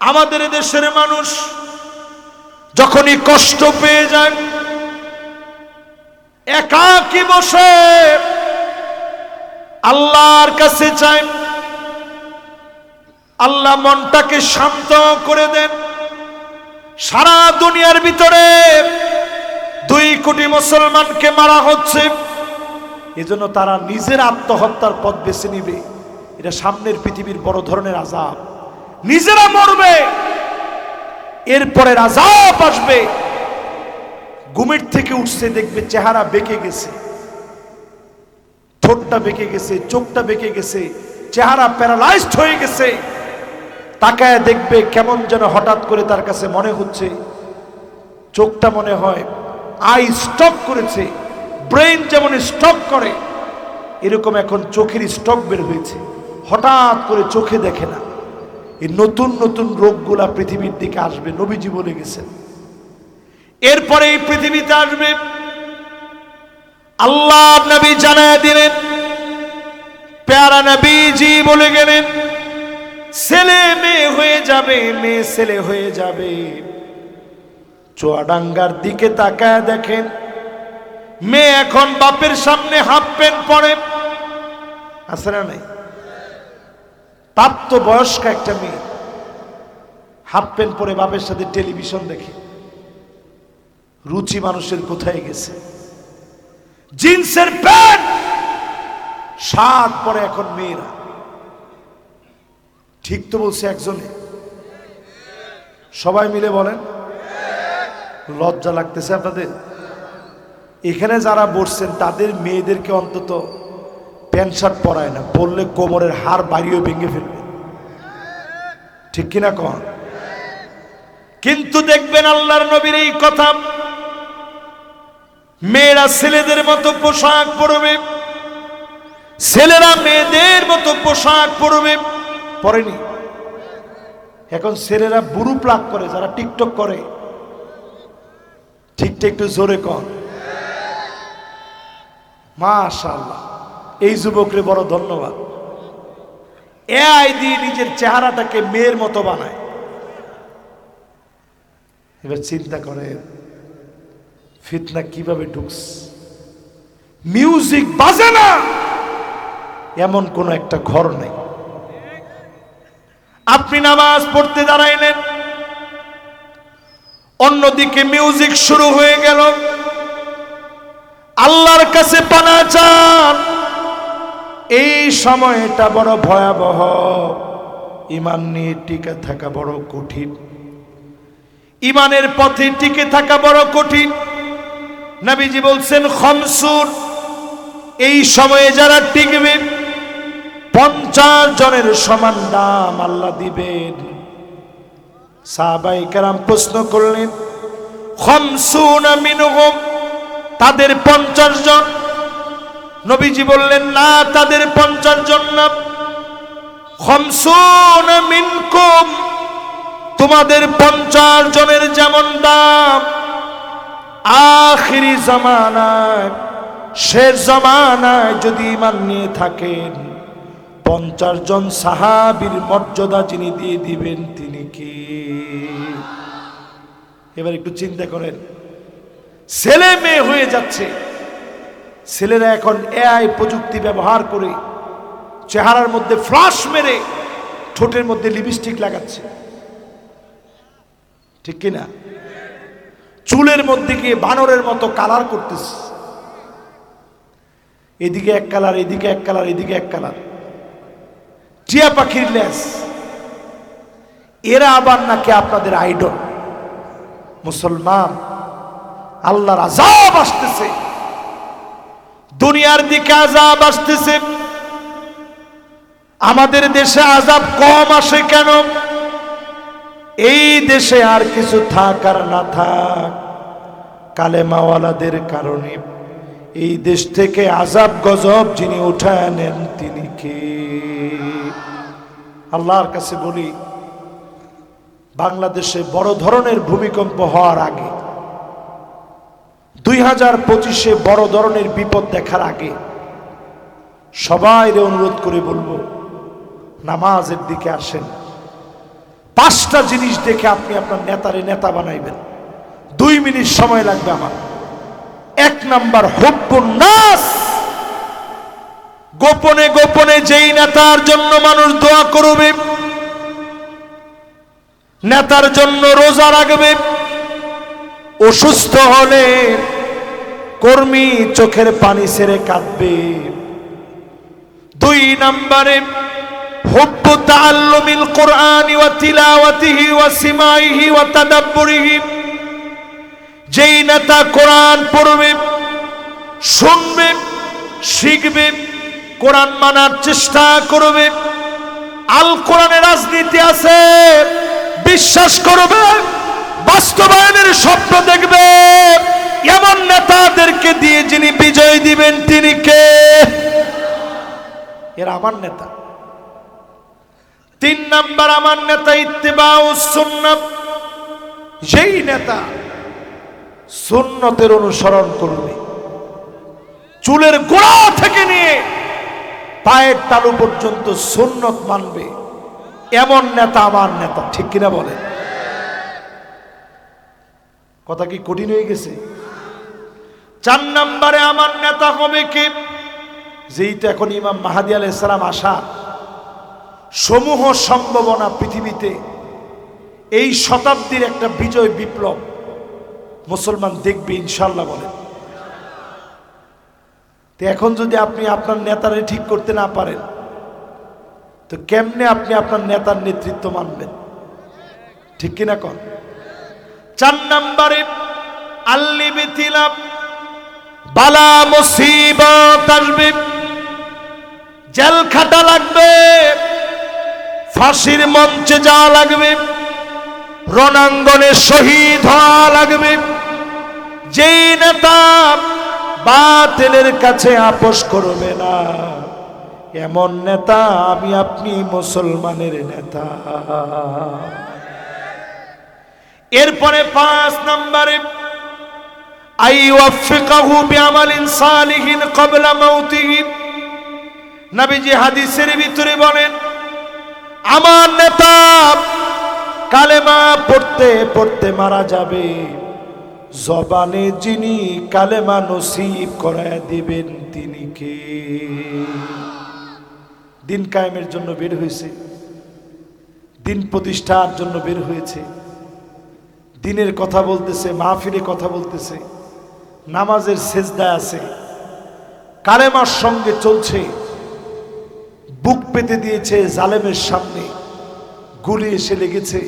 আমাদের দেশের মানুষ যখনই কষ্ট পেয়ে যায়, একাকী বসে আল্লাহর কাছে চায়, আল্লাহ মনটাকে শান্ত করে দেন। সারা দুনিয়ার ভিতরে 2 কোটি মুসলমানকে মারা হচ্ছে, এজন্য তারা নিজের আত্মহত্যার পথ বেছে নিবে। এটা সামনের পৃথিবীর বড় ধরনের আযাব, নিজেরা মরবে। এরপরে আযাব আসবে, ঘুমের থেকে উঠছে দেখবে চেহারা বেঁকে গেছে, ঠোঁটটা বেঁকে গেছে, চোখটা বেঁকে গেছে, চেহারা প্যারালাইজড হয়ে গেছে। তাকায় দেখবে কেমন যেন হঠাৎ করে তার কাছে মনে হচ্ছে চোখটা মনে হয় আই স্টক করেছে। ব্রেন যেমন স্টক করে, এরকম এখন চোখের স্টক বের হয়েছে, হঠাৎ করে চোখে দেখে না। এই নতুন নতুন রোগগুলা পৃথিবীর দিকে আসবে, নবীজি বলে গেছেন। এরপরে এই পৃথিবীতে আসবে, আল্লাহ নবী জানায় দিলেন, প্যারা নবীজি বলে গেলেন ছেলে মেয়ে হয়ে যাবে, মেয়ে ছেলে হয়ে যাবে। চুয়াডাঙ্গার দিকে তাকায় দেখেন, মেয়ে এখন বাপের সামনে হাফ প্যান্ট পরে, আছে না নাই? প্রাপ্ত বয়স্ক একটা মেয়ে হাফ প্যান্ট পরে বাপের সাথে টেলিভিশন দেখে। রুচি মানুষের কোথায় গেছে? জিন্সের প্যান্ট শার্ট পরে এখন মেয়েরা। ঠিক তো বলছে একজনে, সবাই মিলে বলেন। লজ্জা লাগতেছে আপনাদের? এখানে যারা বসছেন তাদের মেয়েদেরকে অন্তত প্যান্ট শার্ট পরায় না, বললে কোমরের হাড় বাড়িও ভেঙে ফেলবে, ঠিক কিনা কন? কিন্তু দেখবেন আল্লাহর নবীর এই কথা, মেয়েরা ছেলেদের মতো পোশাক পরবে, ছেলেরা মেয়েদের মতো পোশাক পরবে, পরেনি। এখন ছেলেরা বুরু প্লাগ করে, যারা টিকটক করে, ঠিকটা একটু জোরে কর। মাশাআল্লাহ, এই যুবকরে বড় ধন্যবাদ। এআই দিয়ে নিজের চেহারাটাকে মেয়ের মতো বানায়। এবার চিন্তা করে ফিতনা কিভাবে ঢুকছে। মিউজিক বাজে না এমন কোন একটা ঘর নেই। আপনি নামাজ পড়তে দাঁড়াইলেন, অন্যদিকে মিউজিক শুরু হয়ে গেল। আল্লাহর কাছে পানা চান, এই সময়টা বড় ভয়াবহ। ঈমান নিয়ে টিকে থাকা বড় কঠিন, ঈমানের পথে টিকে থাকা বড় কঠিন। নবীজি বলছেন খামসুন, এই সময়ে যারা টিকবে 50 জনের সমান দাম আল্লাহ দিবেন। সাহাবায়ে কেরাম প্রশ্ন করলেন, খামসুন মিনহুম, তাদের 50 জন? নবীজি বললেন, না, তাদের 50 জন না। খামসুন মিনকুম, তোমাদের 50 জনের যেমন দাম, আখিরি জামানায়, শেষ জামানায় যদি ঈমান নিয়ে থাকেন 50 জন সাহাবীর মর্যাদা যিনি দিয়ে দিবেন তিনি কি? এবার একটু চিন্তা করেন, ছেলে মেয়ে হয়ে যাচ্ছে। ছেলেরা এখন এআই প্রযুক্তি ব্যবহার করে চেহারার মধ্যে ফ্লাশ মেরে ঠোঁটের মধ্যে লিপস্টিক লাগাচ্ছে, ঠিক কিনা? চুলের মধ্যে গিয়ে বানরের মতো কালার করতেছে, এদিকে এক কালার, এদিকে এক কালার, এদিকে এক কালার, টিয়া পাখির লেজ। এরা আবার নাকি আপনাদের আইডল। মুসলমান, আল্লাহর আযাব আসতেছে, দুনিয়ার দিকে আযাব আসতেছে। আমাদের দেশে আযাব কম আসে কেন? এই দেশে আর কিছু থাক আর না থাক, কালেমাওয়ালাদের কারণে এই দেশ থেকে আযাব গজব যিনি উঠায় নেন তিনি কে? আল্লাহর কাছে বলি, বাংলাদেশে বড় ধরনের ভূমিকম্প হওয়ার আগে, 2025-এ বড় ধরনের বিপদ দেখার আগে সবাইকে অনুরোধ করে বলবো, নামাজের দিকে আসেন। 5টা জিনিস দেখে আপনি আপনার নেতারে নেতা বানাইবেন। 2 মিনিট সময় লাগবে আমার। 1 নাম্বার, হুব্বুন নাস। গোপনে গোপনে যেই নেতার জন্য মানুষ দোয়া করবে, নেতার জন্য রোজা রাখবে, অসুস্থ হলে কর্মী চোখের পানি ছেড়ে কাঁদবে। 2 নম্বরে হুব্বু তাআল্লুমিল কুরআনি ওয়া তিলাওয়াতিহি ওয়া সিমাইহি ওয়া তাদাব্বুরিহি। যেই নেতা কোরআন পড়বে, শুনবে, শিখবে, কোরআন মানার চেষ্টা করবে, আল কোরআনে রাজনীতি আছে বিশ্বাস করবে, বাস্তবায়নের স্বপ্ন দেখবে, এমন নেতাদেরকে দিয়ে যিনি বিজয় দিবেন তিনি কে? এরা আমার নেতা। 3 নাম্বার, আমার নেতা ইত্তিবাউস সুন্নাহ। যেই নেতা সুন্নতের অনুসরণ করবে, চুলের গোড়া থেকে নিয়ে পায়ের তালু পর্যন্ত সুন্নত মানবে, এমন নেতা আমার নেতা, ঠিক কিনা বলে? কথা কি কঠিন হয়ে গেছে? 4 নম্বরে আমার নেতা হবে কে? যেইটা এখন ইমাম মাহদী আলাইহিস সালাম আসা, সমূহ সম্ভাবনা পৃথিবীতে এই শতাব্দীর একটা বিজয় বিপ্লব মুসলমান দেখবে ইনশাআল্লাহ বলে। তো এখন যদি আপনি আপনার নেতারে ঠিক করতে না পারেন, তো কেমনে আপনি আপনার নেতার নেতৃত্ব মানবেন? ঠিক কিনা কন? 4 নম্বরে আল্লিবিতিলা, বালা মুসিবত আসবে, জেল খাটা লাগবে, ফাঁসির মঞ্চে যাওয়া লাগবে, রণাঙ্গনে শহীদ হওয়া লাগবে। যেই নেতা বাতিলের কাছে আপোষ করবে না, এমন নেতা আমি আপনি মুসলমানের নেতা। এরপরে 5 নম্বরে আইওয়াফিকাহু বিআমালিন সালিহিন ক্বাবলা মাউতিহি। নবীজি হাদিসের ভিতরে বলেন, আমার নেতা কালেমা পড়তে পড়তে মারা যাবে, জবানে যিনি কালেমা নসিব করায় দিবেন তিনি কে? দিন কায়েমের জন্য বের হয়েছে, দিন প্রতিষ্ঠার জন্য বের হয়েছে, দিনের কথা বলতেছে, মাহফিলে কথা বলতেছে, নামাজের সেজদায় আছে, কালেমার সঙ্গে চলছে, বুক পেতে দিয়েছে জালেমের সামনে, গুলি এসে লেগেছে,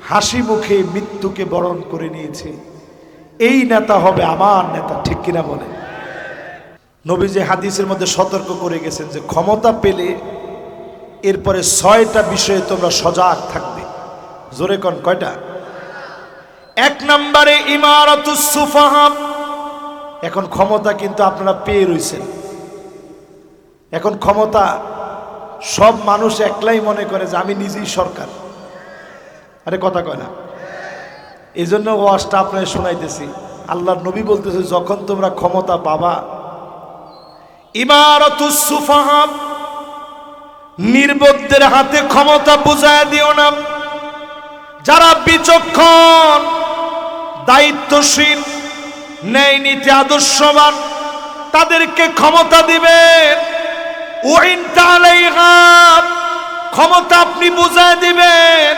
হাসি মুখে মৃত্যুকে বরণ করে নিয়েছে। এই নেতা হবে আমার নেতা। ঠিক কিনা বলে? নবীজি হাদিসের মধ্যে সতর্ক করে গেছেন যে ক্ষমতা পেলে এরপরে 6টা বিষয়ে তোমরা সজাগ থাকবে। জোরে কোন কয়টা? 1 নম্বরে ইমারাতুস সুফাহা। এখন ক্ষমতা কিন্তু আপনারা পেয়ে রইছেন, এখন ক্ষমতা সব মানুষ একলাই মনে করে যে আমি নিজেই সরকার। আরে কথা কয় না। এই জন্য ওয়াজটা আপনাদের শোনাইতেছি। আল্লাহর নবী বলতেছে, যখন তোমরা ক্ষমতা পাবা, ইমারাতুস সুফাহা, নির্বোধদের হাতে ক্ষমতা বুঝায় দিও না। যারা বিচক্ষণ, দায়িত্বশীল, ন্যায় নীতি আদর্শবান, তাদেরকে ক্ষমতা দিবে। ওয়াইনতা আলাইহা, ক্ষমতা আপনি বুঝায় দিবেন,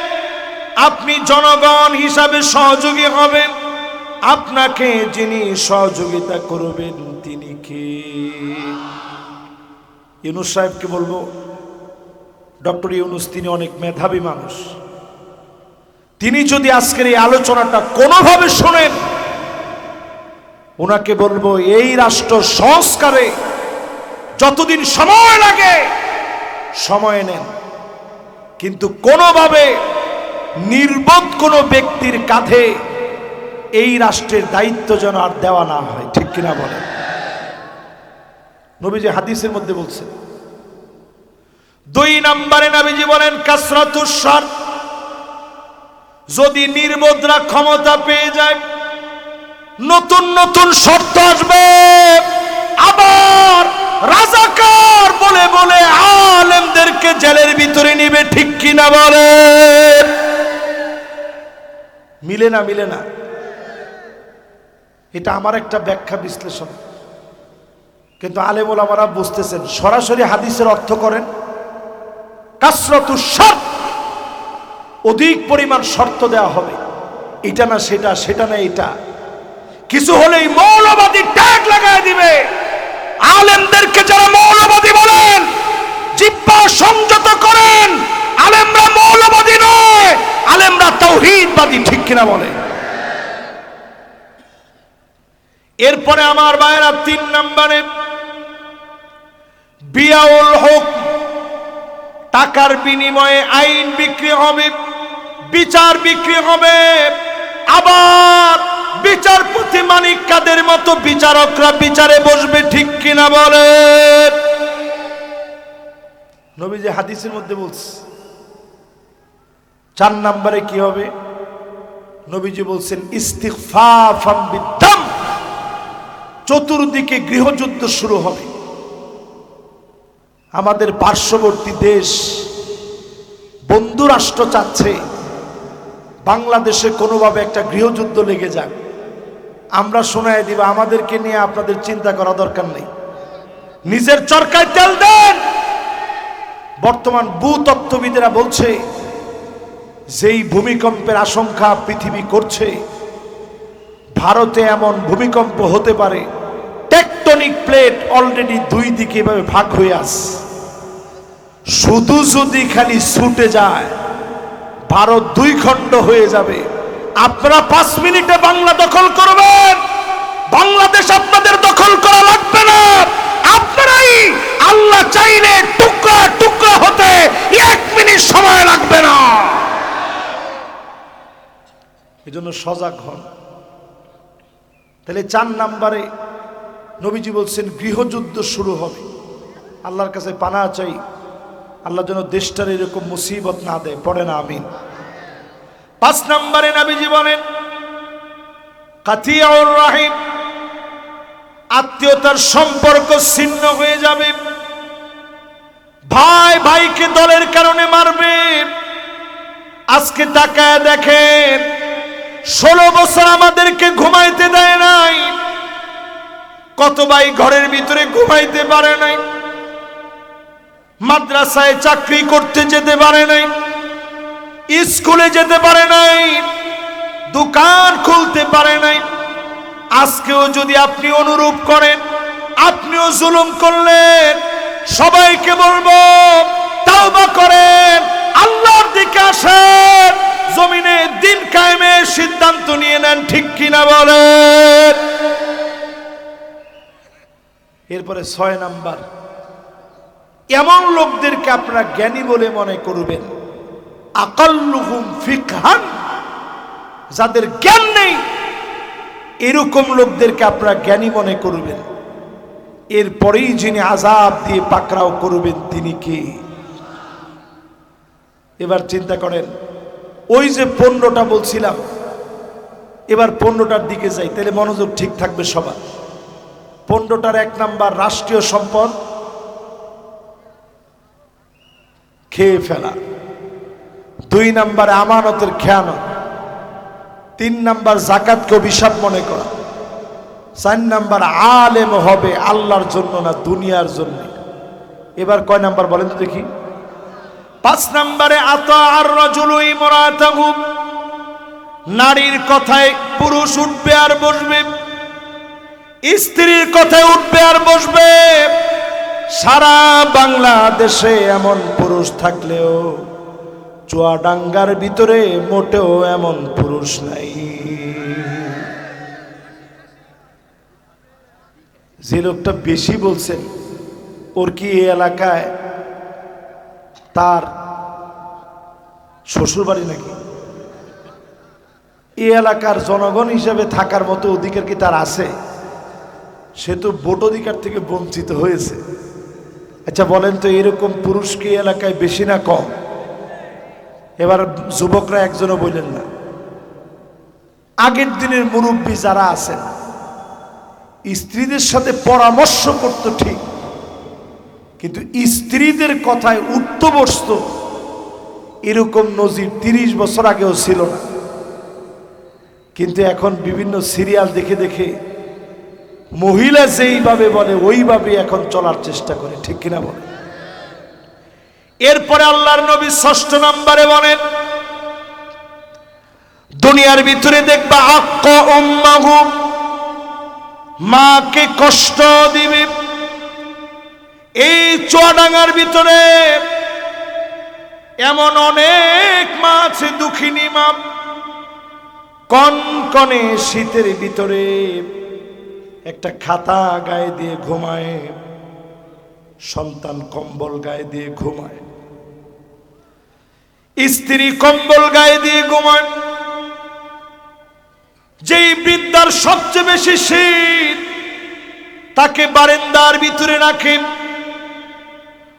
আপনি জনগণ হিসাবে সহযোগী হবেন, আপনাকে যিনি সহযোগিতা করবেন তিনি কে? ইউনূস সাহেবকে বলবো, ডক্টর ইউনূস তিনি অনেক মেধাবী মানুষ, তিনি যদি আজকের এই আলোচনাটা কোনোভাবে শোনেন, ওনাকে বলবো এই রাষ্ট্র সংস্কারে যতদিন সময় লাগে সময় নেন, কিন্তু কোনোভাবে নির্বোধ কোনো ব্যক্তির কাঁধে এই রাষ্ট্রের দায়িত্ব যেন আর দেওয়া না হয়। ঠিক কিনা বলেন? নবীজি হাদিসের মধ্যে বলছেন। 2 নম্বরে নবীজি বলেন কাসরাতুস শর্ত। যদি নির্বোধরা ক্ষমতা পেয়ে যায়, নতুন নতুন শর্ত আসবে, আবার রাজাকার বলে বলে আলেমদেরকে জেলের ভিতরে নিবে। ঠিক কিনা বলেন? মিলে না? মিলে না? এটা আমার একটা ব্যাখ্যা বিশ্লেষণ, কিন্তু আলেম ওলামারা বুঝতেছেন। সরাসরি হাদিসের অর্থ করেন কাসরাতুস শর্ত, অধিক পরিমাণ শর্ত দেওয়া হবে, এটা না সেটা, সেটা না এটা, কিছু হলেই মৌলবাদী ট্যাগ লাগায় দিবে। আলেমদেরকে যারা মৌলবাদী বলেন, জিহ্বা সংযত করেন, আলেমরা মৌলবাদী নয়, আলেমরা তাওহীদবাদী। ঠিক কিনা বলে? এরপরে আমার ভাইরা 3 নম্বরে বিয়াউল হুকম, টাকার বিনিময়ে আইন বিক্রি হবে, বিচার বিক্রি হবে, আবার বিচারপতি মানিক কাদের মতো বিচারকরা বিচারে বসবে। ঠিক কিনা বলেন? নবীজি হাদিসের মধ্যে বলছে। 4 নম্বরে কি হবে? নবীজি বলছেন ইস্তিগফাফাম বিদ্দাম, চতুর্দিকে গৃহযুদ্ধ শুরু হবে। আমাদের পার্শ্ববর্তী দেশ বন্ধু রাষ্ট্র চাচ্ছে বাংলাদেশে কোনোভাবে একটা গৃহযুদ্ধ লেগে যাক। আমরা শোনায় দিব, আমাদেরকে নিয়ে আপনাদের চিন্তা করা দরকার নেই, নিজের চরকায় তেল দেন। বর্তমান ভূতত্ত্ববিদেরা বলছে যেই ভূমিকম্পের আশঙ্কা পৃথিবী করছে, ভারতে এমন ভূমিকম্প হতে পারে, টেকটনিক প্লেট অলরেডি 2 দিকে এভাবে ভাগ হয়ে আসছে। শুধু যদি খালি ছুটে যায় ভারত 2 খণ্ড হয়ে যাবে। আপনারা 5 মিনিটে বাংলা দখল করবেন, বাংলাদেশ আপনাদের দখল করা লাগবে না। আপনারাই আল্লাহ চাইলে টুকরা টুকরা হতে 1 মিনিট সময় লাগবে না। এজন্য সজাগ হন। তাহলে 4 নম্বরে নবীজি বলছেন গৃহযুদ্ধ শুরু হবে। আল্লাহর কাছে পানাহ চাই, আল্লাহ যেন দেশটার এরকম মুসিবত না দেয়। পড়ে না আমিন। 5 নম্বরে নবীজি বলেন কাতিয়াউর রাহিম, আত্মীয়তার সম্পর্ক ছিন্ন হয়ে যাবে। ভাই ভাইকে দলের কারণে মারবে। আজকে তাকায় দেখেন 16 বছর আমাদেরকে ঘুমাইতে দেয় নাই। কত ভাই ঘরের ভিতরে ঘুমাইতে পারে নাই, মাদ্রাসায় চাকরি করতে যেতে পারে নাই, স্কুলে যেতে পারে নাই, দোকান খুলতে পারে নাই। আজকেও যদি আপনি অনুরূপ করেন, আপনিও জুলুম করলেন, সবাইকে বলবো তাওবা করেন, আল্লাহর দিকে আসেন, জমিনে দিন কায়েমের সিদ্ধান্ত নিয়ে নেন। ঠিক কিনা বলেন? এরপরে 6 নাম্বার, এমন লোকদেরকে আপনারা জ্ঞানী বলে মনে করবেন, আকাল্লুহুম ফিকহান, যাদের জ্ঞান নেই এরকম লোকদেরকে আপনারা জ্ঞানী মনে করবেন। এরপরেই যিনি আযাব দিয়ে পাকড়াও করবেন তিনি কে? এবার চিন্তা করেন, ওই যে 15টা বলছিলাম, এবার 15টার দিকে যাই, তাহলে মনোযোগ ঠিক থাকবে সবার। 15টার 1 নাম্বার রাষ্ট্রীয় সম্পদ খেয়ে ফেলা, 2 নাম্বারে আমানতের খেয়ানত, 3 নাম্বার যাকাতকে অভিশাপ মনে করা, 4 নাম্বার আলেম হবে আল্লাহর জন্য না দুনিয়ার জন্য। এবার কয় নাম্বার বলেন তো দেখি? 5 নাম্বারে আতাআর রাজুলু ইমরাতাহু, নারীর কথায় পুরুষ উঠবে আর বসবে, স্ত্রীর কথায় উঠবে আর বসবে। সারা বাংলাদেশে এমন পুরুষ থাকলেও চুয়াডাঙ্গার ভিতরে মোটেও এমন পুরুষ নাই। যে লোকটা বেশি বলছেন, ওর কি এই এলাকায় তার শ্বশুর বাড়ি নাকি? এই এলাকার জনগণ হিসেবে থাকার মতো অধিকার কি তার আছে? সে তো ভোট অধিকার থেকে বঞ্চিত হয়েছে। আচ্ছা বলেন তো, এরকম পুরুষ কি এলাকায় বেশি না কম? এবার যুবকরা একজনও বললেন না। আগের দিনের মুরব্বী যারা আছেন, স্ত্রীদের সাথে পরামর্শ করত ঠিক, কিন্তু স্ত্রীদের কথায় উঠতে বসত, এরকম নজির 30 বছর আগেও ছিল না। কিন্তু এখন বিভিন্ন সিরিয়াল দেখে দেখে মহিলা যেইভাবে বলে ওইভাবে এখন চলার চেষ্টা করে। ঠিক কিনা বলে? এরপরে আল্লাহর নবী 6 নম্বরে বলেন, দুনিয়ার ভিতরে দেখবা আক্কা উম্মাহু, মাকে কষ্ট দিবে। এই চুয়াডাঙ্গার ভিতরে এমন অনেক মা আছে, দুঃখিনী মা, কনকনে শীতের ভিতরে একটা খাতা গায়ে দিয়ে ঘুমায়, সন্তান কম্বল গায়ে দিয়ে ঘুমায়, স্ত্রী কম্বল গায়ে দিয়ে ঘুমায়। যেই বৃদ্ধার সবচেয়ে বেশি শীত, তাকে বারান্দার ভিতরে রাখে।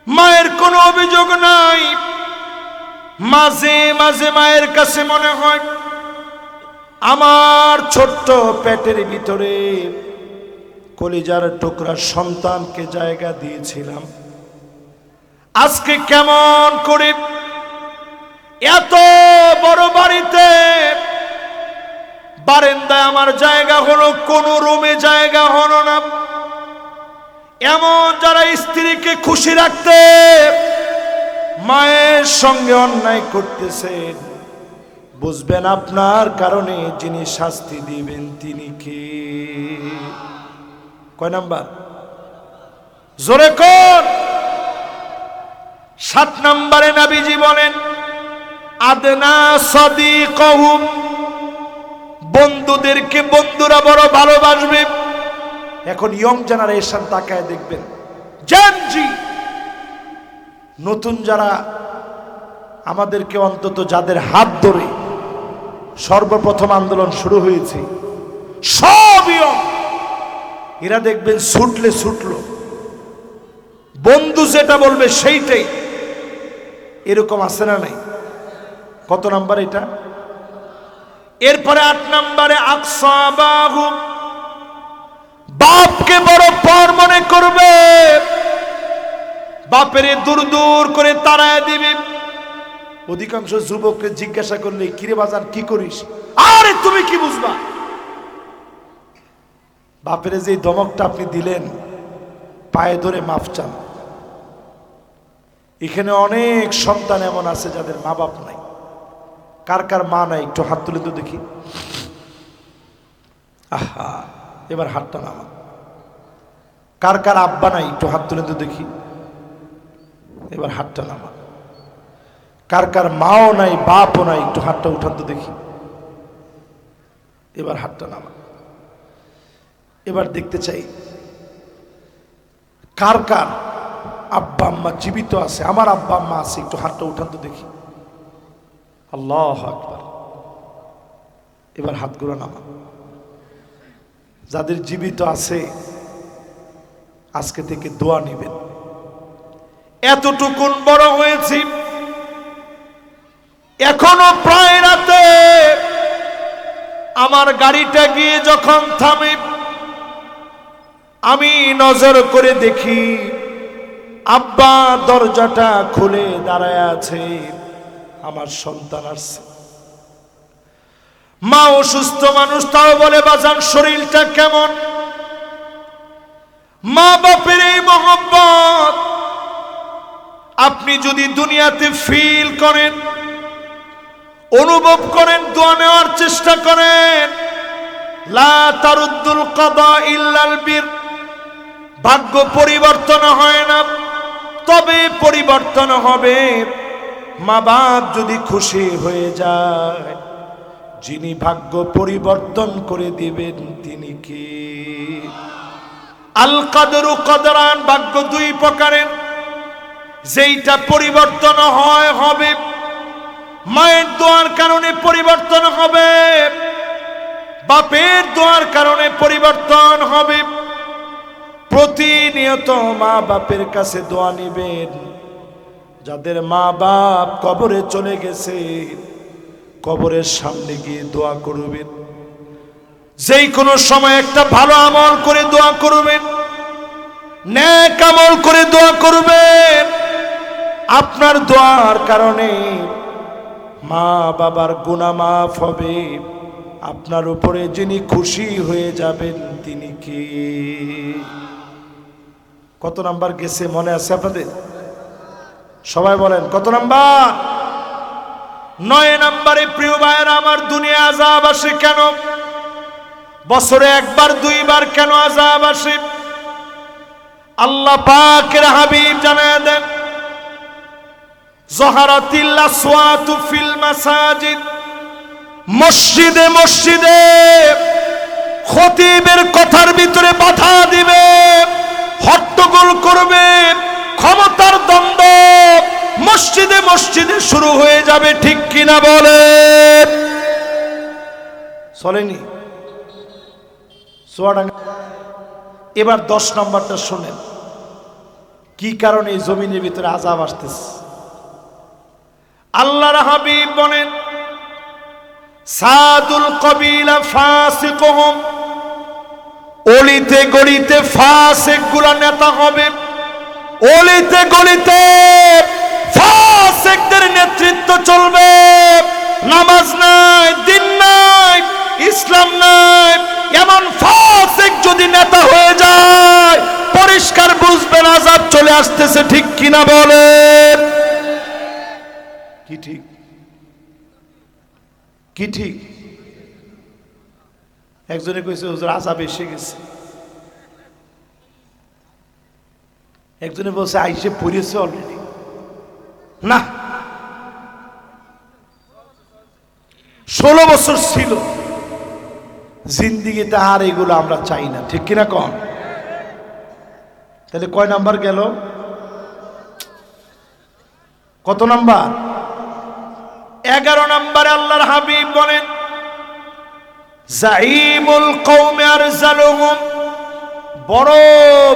মায়ের কোনো অভিযোগ নাই। মাঝে মাঝে মায়ের কাছে মনে হয়, আমার ছোট্ট পেটের ভিতরে কলিজার টুকরা সন্তানকে জায়গা দিয়েছিলাম, আজকে কেমন করে এত বড় বাড়িতে বারান্দায় আমার জায়গা হলো, কোন রুমে জায়গা হলো না। এমন যারা স্ত্রীকে খুশি রাখতে মায়ের সঙ্গে অন্যায় করতেছেন, বুঝবেন আপনার কারণে যিনি শাস্তি দিবেন তিনি কে? কয় নাম্বার? জোরে কর। 7 নম্বরে নবীজি বলেন আদনা সাদিকুহুম, বন্ধুদেরকে বন্ধুরা বড় ভালোবাসবে। এখন ইয়ং জেনারেশন তাকায় দেখবেন, জেনজি নতুন যারা, আমাদেরকে অন্তত যাদের হাত ধরে সর্বপ্রথম আন্দোলন শুরু হয়েছে, সব ইয়ং, এরা দেখবেন ছুটলে ছুটলো, বন্ধু যেটা বলবে সেইটাই। এরকম আছে না নাই? কত নাম্বার এটা? এরপরে 8 নম্বরে আকসাবাহু, বাপকে বড় পর মনে করবে, বাপের দূর দূর করে তাড়ায় দিবে। অধিকাংশ যুবককে জিজ্ঞাসা করলে কিরে বাজান কি করিস, আরে তুমি কি বুঝবা। বাপের যে ধমকটা আপনি দিলেন, পায়ে ধরে মাফ চান। এখানে অনেক সন্তান এমন আছে যাদের মা বাপ নাই। কার কার মা নাই একটু হাত তুলে তো দেখি। আহা, এবার হাতটা নামা। কার কার আব্বা নাই একটু হাত তুলে তো দেখি। এবার হাতটা নামা। কার কার মাও নাই বাপও নাই একটু হাতটা উঠান তো দেখি। এবার হাতটা নামা। এবার দেখতে চাই কার কার আব্বা আম্মা জীবিত আছে। আমার আব্বা আম্মা আছে, একটু হাতটা উঠান তো দেখি। আল্লাহু আকবার। এবার হাতগুলো নামা। যাদের জীবিত আছে আজকে থেকে দোয়া নেবেন। এতটুকুন বড় হয়েছি, এখনো প্রায় রাতে আমার গাড়িটা গিয়ে যখন থামে, আমি নজর করে দেখি আব্বা দরজাটা খুলে দাঁড়ায় আছে। আমার সন্তান আসছে। মা অসুস্থ মানুষ, তাও বলে বাজান শরীরটা কেমন। মা বাপের এই মহব্বত আপনি যদি দুনিয়াতে ফিল করেন, অনুভব করেন, দোয়া নেওয়ার চেষ্টা করেন, লা তারুদ্দুল কাদা ইল্লাল বীর, ভাগ্য পরিবর্তন হয় না, তবে পরিবর্তন হবে মা বাপ যদি খুশি হয়ে যায়। যিনি ভাগ্য পরিবর্তন করে দিবেন তিনি কে? আল কাদরু কদরান, ভাগ্য 2 প্রকারের, যেইটা পরিবর্তন হয় হবে। মায়ের দোয়ার কারণে পরিবর্তন হবে, বাপের দোয়ার কারণে পরিবর্তন হবে। প্রতিনিয়ত মা বাপের কাছে দোয়া নিবেন। যাদের মা বাপ কবরে চলে গেছে, কবরের সামনে গিয়ে দোয়া করবেন। যেই কোনো সময় একটা ভালো আমল করে দোয়া করবেন, নেক আমল করে দোয়া করবেন। আপনার দোয়ার কারণে মা বাবার গুনাহ মাফ হবে। আপনার উপরে যিনি খুশি হয়ে যাবেন তিনি কে? কত নাম্বার গেছে মনে আছে আপনাদের? সবাই বলেন কত নাম্বার? 9 নম্বরে প্রিয় ভাইয়েরা আমার, দুনিয়া আযাব আসে কেন? বছরে 1বার 2বার কেন আযাব আসে? আল্লাহ পাকের হাবিব জানায় দেন, যহারাতিল আসওয়াতু ফিল মাসাজিদ, মসজিদে মসজিদে খতিবের কথার ভিতরে বাধা দিবে, হট্টগোল করবে, ক্ষমতার দ্বন্দ্ব মসজিদে মসজিদে শুরু হয়ে যাবে। ঠিক কিনা বলেন? চলেনি চুয়াডাঙ্গা। এবার 10 নম্বরটা শুনেন, কি কারণে এই জমিনের ভিতরে আযাব আসতেছে। আল্লাহর হাবিব বলেন, সাদুল কবিলা ফাসিকুহুম, অলিতে গলিতে ফাসিক গুলা নেতা হবে। অলিতে গলিতে ফাসিকদের নেতৃত্ব চলবে। নামাজ নাই, দিন নাই, ইসলাম নাই, এমন ফাসিক যদি নেতা হয়ে যায়, পরিষ্কার বুঝবেন আযাব চলে আসতেছে। ঠিক কিনা বলেন? কি ঠিক? কি ঠিক? একজনে কইছে হুজুর আযাব এসে গেছে, একজনে বলছে আইসে পড়েছে অলরেডি। না, 16 বছর ছিল। জিন্দিগিতে আর এগুলো আমরা চাই না, ঠিক কিনা কম? তাহলে কয় নাম্বার গেল? কত নাম্বার? 11 নম্বরে আল্লাহর হাবিব বলেন, জাইমুল কওমে আরজালুহুম, বড়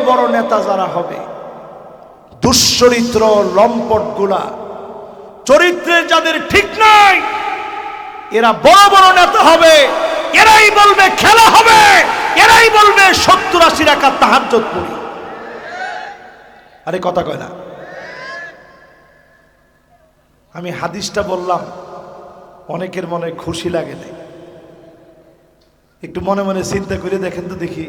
বড় নেতা যারা হবে, দুশ্চরিত্র লম্পট গুলা, চরিত্রে যাদের ঠিক নাই, এরা বড় বড় নেতা হবে। এরাই বলবে খেলা হবে, এরাই বলবে 70-80 রাকাত তাহাজ্জুদ পড়ি। আরে কথা কয় না। আমি হাদিসটা বললাম, অনেকের মনে খুশি লাগে না। একটু মনে মনে চিন্তা করে দেখেন তো দেখি,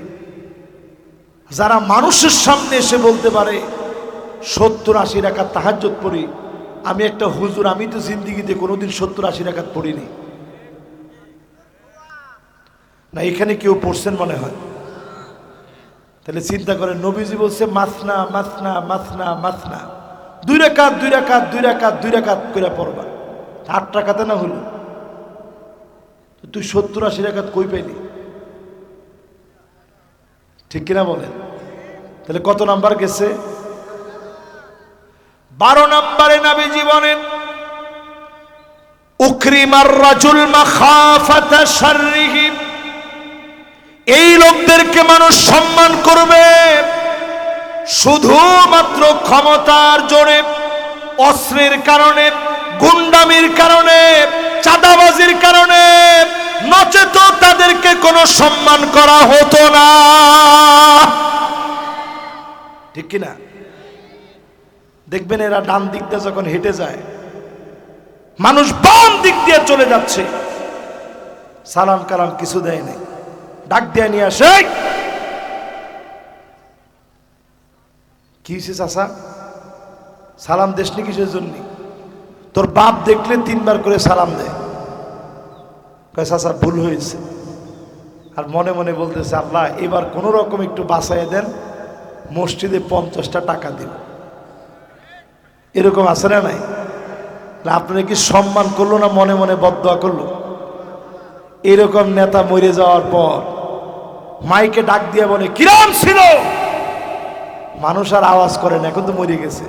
যারা মানুষের সামনে এসে বলতে পারে 70-80 রাকাত তাহাজ্জুদ পড়ি, আমি একটা হুজুর, আমি তো জিন্দিগিতে কোনোদিন 70-80 রাকাত পড়িনি। না এখানে কেউ পড়ছেন মনে হয়? তাহলে চিন্তা করেন, নবীজি বলছে মাসনা মাসনা মাসনা মাসনা, 2 রাকাত 2 রাকাত 2 রাকাত 2 রাকাত করে পড়বা। 8 রাকাতে না হলো, তুই 70-80 রাকাত কই পাইলি? ঠিক কিনা বলেন? তাহলে কত নাম্বার গেছে? 12 নম্বরে নবীজি বলেন, উকরিমার রাজুল মাখাফাতা শাররিহি, এই লোকদেরকে মানুষ সম্মান করবে শুধুমাত্র ক্ষমতার জোরে, অস্ত্রের কারণে, গুন্ডামির কারণে, চাঁদাবাজির কারণে, নচেত তাদেরকে কোনো সম্মান করা হতো না। ঠিক কিনা? দেখবেন এরা ডান দিক দিয়ে যখন হেঁটে যায়, মানুষ বাম দিক দিয়ে চলে যাচ্ছে, সালাম কালাম কিছু দেয় নাই, ডাক দিয়ে নিয়ে আসে, কি হয়েছে চাচা, সালাম দেশনি কিসের জন্য? তোর বাপ দেখলে 3 বার করে সালাম দেয়। কয় চাচা ভুল হয়েছে। আর মনে মনে বলতেছে, আল্লাহ এবার কোন রকম একটু বাঁচাই দেন, মসজিদে 50টা টাকা দিব। এরকম আছে না নাই? আপনারা কি সম্মান করলো না মনে মনে বদদোয়া করলো? এরকম নেতা মরে যাওয়ার পর মাইকে ডাক দিয়ে বলে, কিরাম ছিল, মানুষ আর আওয়াজ করে না, এখন তো মরে গেছে।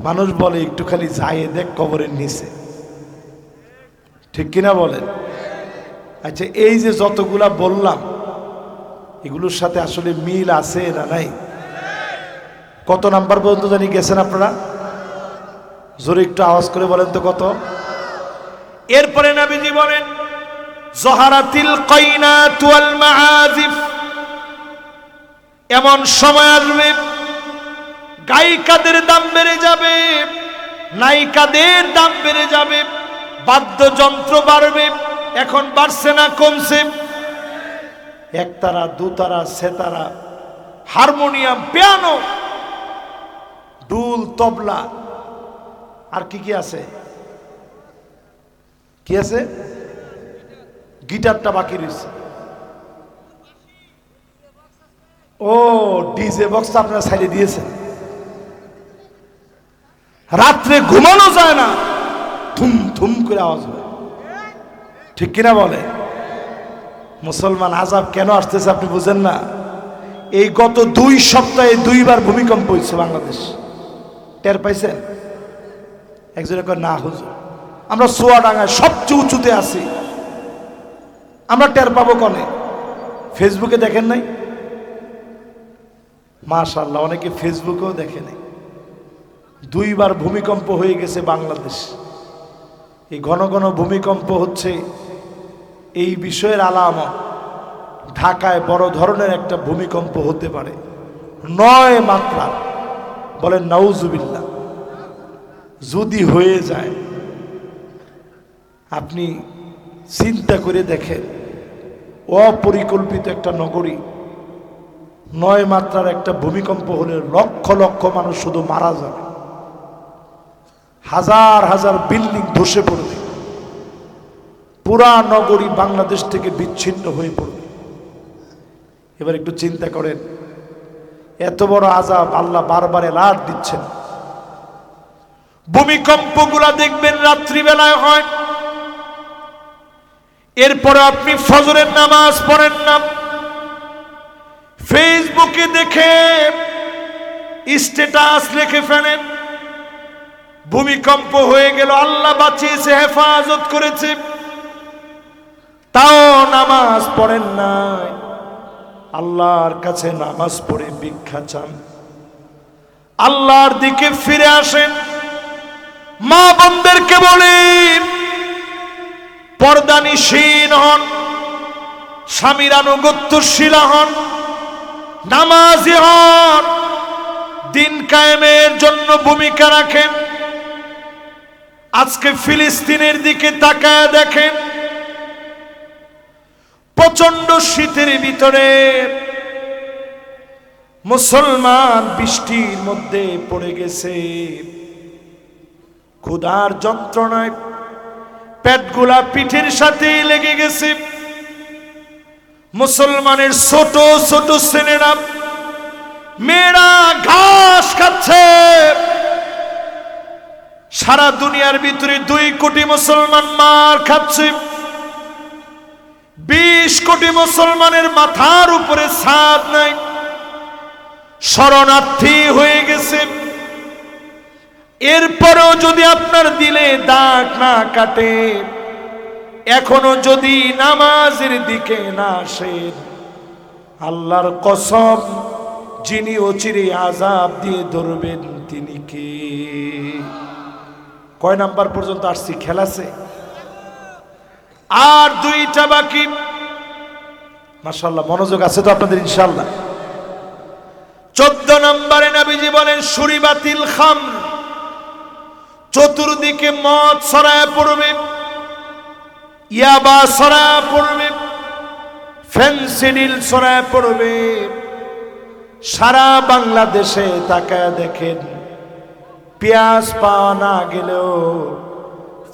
মানুষ বলে একটু খালি যাই দেখ কবরের নিচে। ঠিক কিনা বলেন? আচ্ছা, এই যে যতগুলা বললাম, এগুলোর সাথে আসলে মিল আছে না নাই? কত নাম্বার পর্যন্ত জানি গেছেন আপনারা? জোরে একটু আওয়াজ করে বলেন তো কত? এরপরে নবীজি বলেন, জহারাতিল কাইনাত ওয়াল মাআজিফ, এমন সময় আসবে গায়িকাদের দাম বেড়ে যাবে, নায়িকাদের দাম বেড়ে যাবে, বাদ্যযন্ত্র বাড়বে। এখন বাড়ছে না কমছে? একতারা, দুতারা, সেতারা, হারমোনিয়াম, পিয়ানো, ডুল, তবলা, আর কি কি আছে? কি আছে? গিটারটা বাকি রয়েছে। ও ডিজে বক্স আপনারা ছাড়িয়ে দিয়েছেন। রাত্রে ঘুমানো যায় না, থুম থুম করে আওয়াজ হয়। ঠিক কিনা বলে? মুসলমান আযাব কেন আসতেছে আপনি বুঝেন না? এই গত 2 সপ্তাহে 2 বার ভূমিকম্প হয়েছে বাংলাদেশ। টের পাইছেন? একজনে কয় না হুজুর, আমরা চুয়াডাঙ্গায় সবচেয়ে উঁচুতে আছি, আমরা টের পাবো কনে? ফেসবুকে দেখেন নাই? মাশাআল্লাহ, অনেকে ফেসবুকেও দেখে নাই। 2 বার ভূমিকম্প হয়ে গেছে বাংলাদেশ। এই ঘন ঘন ভূমিকম্প হচ্ছে, এই বিষয়ের আলামত। ঢাকায় বড় ধরনের একটা ভূমিকম্প হতে পারে, 9 মাত্রার। বলেন নাউজুবিল্লাহ। যদি হয়ে যায়, আপনি চিন্তা করে দেখেন, অপরিকল্পিত একটা নগরী, 9 মাত্রার একটা ভূমিকম্প হলে লক্ষ লক্ষ মানুষ শুধু মারা যাবে, হাজার হাজার বিল্ডিং ধসে পড়বে, পুরা নগরী বাংলাদেশ থেকে বিচ্ছিন্ন হয়ে পড়বে। এবার একটু চিন্তা করেন, এত বড় আযাব আল্লাহ বারবার এলার্ট দিচ্ছেন। ভূমিকম্পগুলা দেখবেন রাত্রিবেলায় হয়। এরপরে আপনি ফজরের নামাজ পড়েন না, ফেসবুকে দেখে স্ট্যাটাস লিখে ফেলেন ভূমিকম্প হয়ে গেল, আল্লাহ বাঁচিয়েছে, হেফাজত করেছে, তাও নামাজ পড়েন না। আল্লাহর কাছে নামাজ পড়ে ভিক্ষা চান, আল্লাহর দিকে ফিরে আসেন। মা বোনদেরকে বলি, পর্দানিশীন হন, স্বামীর আনুগত্যশীলা হন, নামাজি হন, দিন কায়েমের জন্য ভূমিকা রাখেন। আজকে ফিলিস্তিনের দিকে তাকায় দেখেন, প্রচন্ড শীতের ভিতরে মুসলমান বৃষ্টির মধ্যে পড়ে গেছে, ক্ষুধার যন্ত্রণায় পেটগুলা পিঠের সাথে লেগে গেছে। মুসলমানের ছোট ছোট ছেলেরা মেয়েরা ঘাস খাচ্ছে। সারা দুনিয়ার ভিতরে 2 কোটি মুসলমান মার খাচ্ছে। 20 কোটি মুসলমানের মাথার উপরে ছাদ নাই, শরণার্থী হয়ে গেছে। এরপরেও যদি আপনার দিলে দাগ না কাটে, এখনো যদি নামাজের দিকে না আসেন, আল্লাহর কসম, যিনি অচিরে আযাব দিয়ে ধরবেন তিনি কে? কয় নাম্বার পর্যন্ত আসছি? খেলাছে আর 2টা বাকি। মাশাআল্লাহ, মনোযোগ আছে তো আপনাদের ইনশাআল্লাহ। 14 নম্বরে নবীজি বলেন শুরিবাতিল খামর, চতুর্দিকে মদ ছড়ায় পড়বে, ইয়াবা ছড়ায় পড়বে, ফেনসিডিল ছড়ায় পড়বে। সারা বাংলাদেশে তাকায় দেখেন, পেঁয়াজ পাওয়া না গেলেও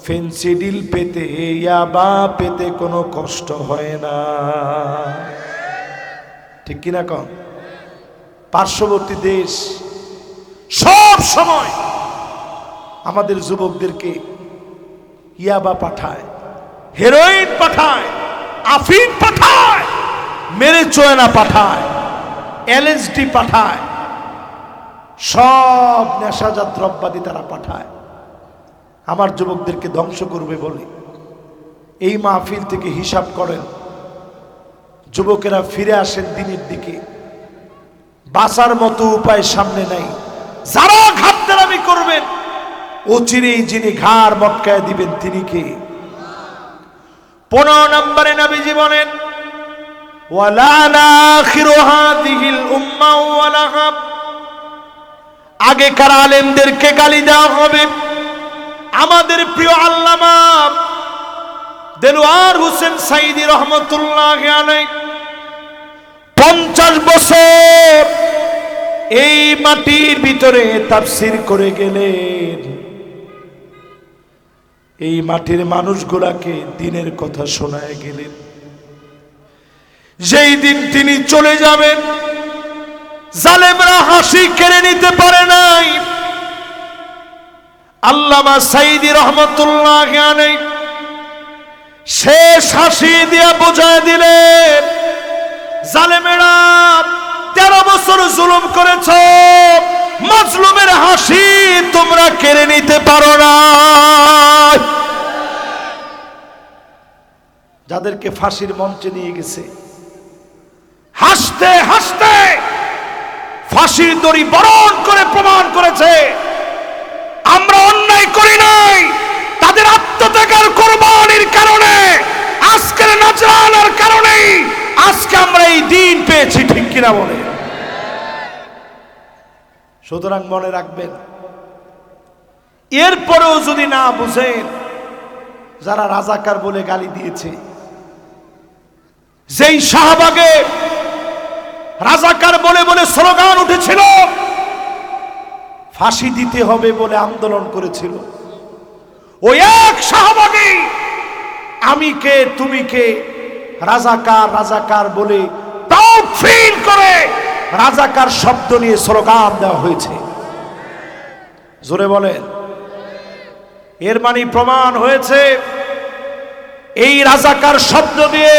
ফেনসিডিল পেতে, ইয়াবা পেতে কোনো কষ্ট হয় না, ঠিক কিনা কন? পার্শ্ববর্তী দেশ সব সময় আমাদের যুবকদেরকে ইয়াবা পাঠায়, হেরোইন পাঠায়, আফিম পাঠায়, মেরিজুয়ানা পাঠায়, এলএসডি পাঠায়, সব নেশাজাত দ্রব্যাদি তারা পাঠায় আমার যুবকদেরকে ধ্বংস করবে বলে। এই মাহফিল থেকে হিসাব করেন, যুবকেরা ফিরে আসেন দিনের দিকে, বাঁচার মতো উপায় সামনে নাই। যারা ঘাটতেরামি করবেন, অচিরেই যিনি ঘাড় মটকায় দিবেন তিনি কে? 15 নম্বরে নবীজি বলেন ওয়ালানা আখিরু হাদিহিল উম্মাহ ওয়ালাহা, আগেকার আলেমদেরকে গালি দেওয়া হবে। আমাদের প্রিয় আল্লামা দেলোয়ার হোসেন সাইদি রহমতুল্লাহি আলাইহি 50 বছর এই মাটির ভিতরে তাফসীর করে গেলেন। এই মাটির মানুষগুলাকে দিনের কথা শোনায় গেলেন। যেই দিন তিনি চলে যাবেন, জালেমরা হাসি কেড়ে নিতে পারে নাই। আল্লামা সাইদি রহমতুল্লাহি আলাইহি শেষ হাসি দিয়া বোঝায় দিলেন, জালেমেরা 13 বছর জুলুম করেছ, মাজলুমের হাসি তোমরা কেড়ে নিতে পারো না। যাদেরকে ফাঁসির মঞ্চে নিয়ে গেছে, হাসতে হাসতে ফাঁসির দড়ি বরণ করে প্রমাণ করেছে আমরা অন্যায় করি নাই। তাদের আত্মত্যাগের কোরবানির কারণে, আজকের নাজানার কারণে আজকে আমরা এই দিন পেয়েছি, ঠিক কিনা বলে? সুতরাং মনে রাখবেন, এরপরেও যদি না বুঝেন, যারা রাজাকার বলে গালি দিয়েছে, যেই শাহবাগে রাজাকার বলে বলে স্লোগান উঠেছিল, ফাঁসি দিতে হবে বলে আন্দোলন করেছিল, ওই এক শাহবাগে আমি কে তুমি কে রাজাকার রাজাকার বলে তাওফিল করে রাজাকার শব্দ নিয়ে স্লোগান দেওয়া হয়েছে। জোরে বলেন। এর মানে প্রমাণ হয়েছে এই রাজাকার শব্দ দিয়ে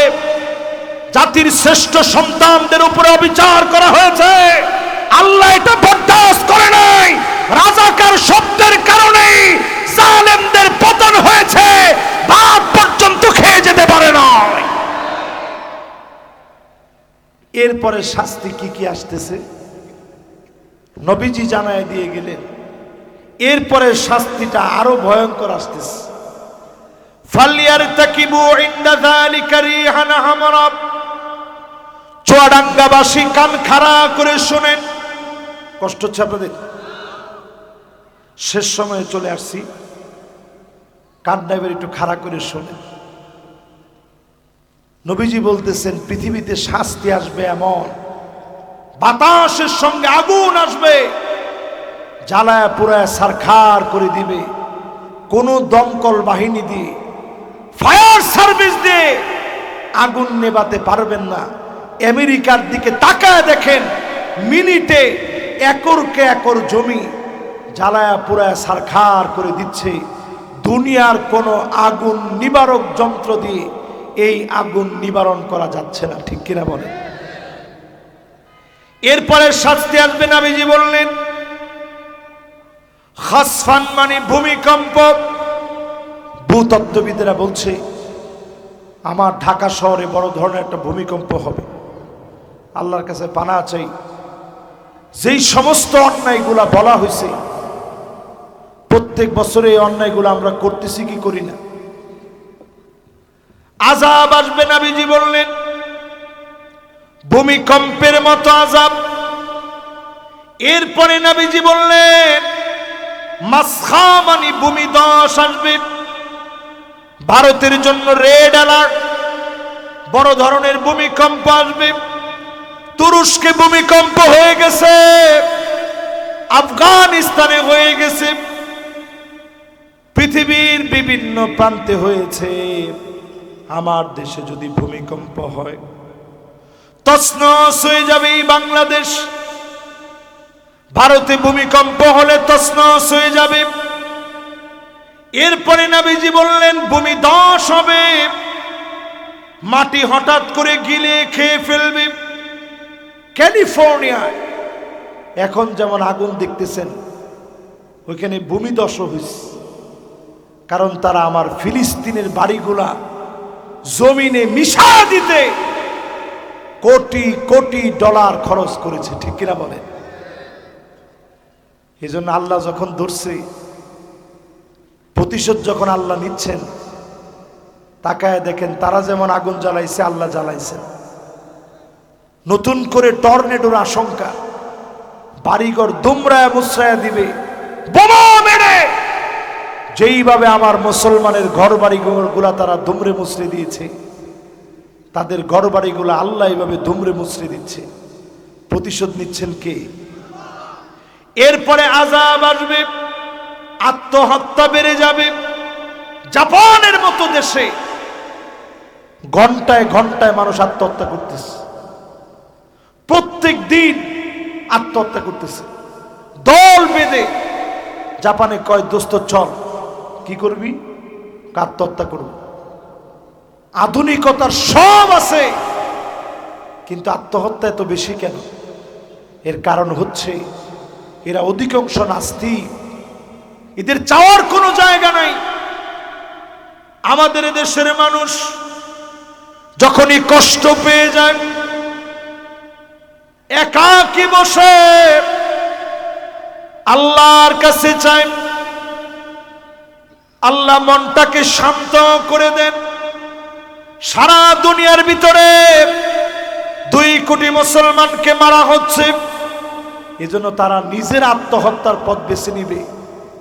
জাতির শ্রেষ্ঠ সন্তানদের উপরে অবিচার করা হয়েছে। আল্লাহ এটা বরদাস্ত করে নাই। রাজাকার শব্দের কারণে জালেমদের পতন হয়েছে, ভাত পর্যন্ত খেয়ে যেতে পারে না। এরপরে শাস্তি কি কি আসতেছে নবীজি জানায় দিয়ে গেলেন। এরপরে শাস্তিটা আরো ভয়ঙ্কর আসতেছে। ফালিয়ারতাকিবু ইনদা যালিকা রিহান হামরা। চুয়াডাঙ্গাবাসী কান খাড়া করে শুনেন। কষ্ট হচ্ছে আপনাদের? শেষ সময়ে চলে আসছি, কানটা এবার একটু খাড়া করে শোনেন। নবীজি বলতেছেন পৃথিবীতে শাস্তি আসবে এমন, বাতাসের সঙ্গে আগুন আসবে, জ্বালায় পুরায় সারখার করে দিবে। কোন দমকল বাহিনী দিয়ে, ফায়ার সার্ভিস দিয়ে আগুন নেভাতে পারবেন না। আমেরিকার দিকে তাকায় দেখেন, মিনিটে একরকে একর জমি জ্বালায়া পুরায় সারখার করে দিচ্ছে। দুনিয়ার কোনো আগুন নিবারক যন্ত্র দিয়ে এই আগুন নিবারণ করা যাচ্ছে না, ঠিক কিনা বলেন? এরপরে শাস্তি আসবে। নবীজি বললেন খাসফান মানে ভূমিকম্প। ভূতত্ত্ববিদেরা বলছে আমার ঢাকা শহরে বড় ধরনের একটা ভূমিকম্প হবে। আল্লাহর কাছে পানা চাই, যেই সমস্ত অন্যায়গুলা বলা হয়েছে প্রত্যেক বছরে এই অন্যায়গুলো আমরা করতেছি কি করি না। আযাব আসবে। নবীজি বললেন ভূমিকম্পের মতো আযাব। এরপরে নবীজি বললেন মাসখা মানে ভূমিধস আসবে। ভারতের জন্য রেড অ্যালার্ট, বড় ধরনের ভূমিকম্প আসবে। তুরস্কে ভূমিকম্প হয়ে গেছে, আফগানিস্তানে হয়ে গেছে, পৃথিবীর বিভিন্ন প্রান্তে হয়েছে। আমার দেশে যদি ভূমিকম্প হয় তছনছ হয়ে যাবে এই বাংলাদেশ। ভারতে ভূমিকম্প হলে তছনছ হয়ে যাবে। এরপরে নবীজি বললেন ভূমিধস হবে, মাটি হঠাৎ করে গিলে খেয়ে ফেলবে। ক্যালিফোর্নিয়ায় এখন যেমন আগুন দেখতেছেন, ওইখানে ভূমিধস হয়েছে, কারণ তারা আমার ফিলিস্তিনের বাড়িগুলা জমিনে মিশা দিতে কোটি কোটি ডলার খরচ করেছে, ঠিক কিনা বলে? এই জন্য আল্লাহ যখন ধরছে, প্রতিশোধ যখন আল্লাহ নিচ্ছেন, তাকায় দেখেন তারা যেমন আগুন জ্বালাইছে আল্লাহ জ্বালাইছেন। নতুন করে টর্নেডোর আশঙ্কা, বাড়িঘর দুমড়ায় মুচড়ায় দিবে বোমা মেরে। যেইভাবে আমার মুসলমানের ঘর বাড়িগুলা তারা দুমড়ে মুচড়ে দিয়েছে, তাদের ঘর বাড়িগুলো আল্লাহ এইভাবে দুমড়ে মুচড়ে দিচ্ছে। প্রতিশোধ নিচ্ছেন কে? এরপরে আযাব আসবে, আত্মহত্যা বেড়ে যাবে। জাপানের মতো দেশে ঘন্টায় ঘন্টায় মানুষ আত্মহত্যা করতেছে, প্রত্যেক দিন আত্মহত্যা করতেছে দল বেঁধে। জাপানে কয় দোস্ত চল, কি করবি? আত্মহত্যা করব। আধুনিকতার সব আছে, কিন্তু আত্মহত্যা এত বেশি কেন? এর কারণ হচ্ছে এরা অধিকাংশ নাস্তিক, এদের চাওয়ার কোনো জায়গা নাই। আমাদের দেশের মানুষ যখনই কষ্ট পেয়ে যায়, একাকী বসে আল্লাহর কাছে চায়, আল্লাহ মনটাকে শান্ত করে দেন। সারা দুনিয়ার ভিতরে 2 কোটি মুসলমানকে মারা হচ্ছে, এজন্য তারা নিজের আত্মহত্যার পথ বেছে নিবে।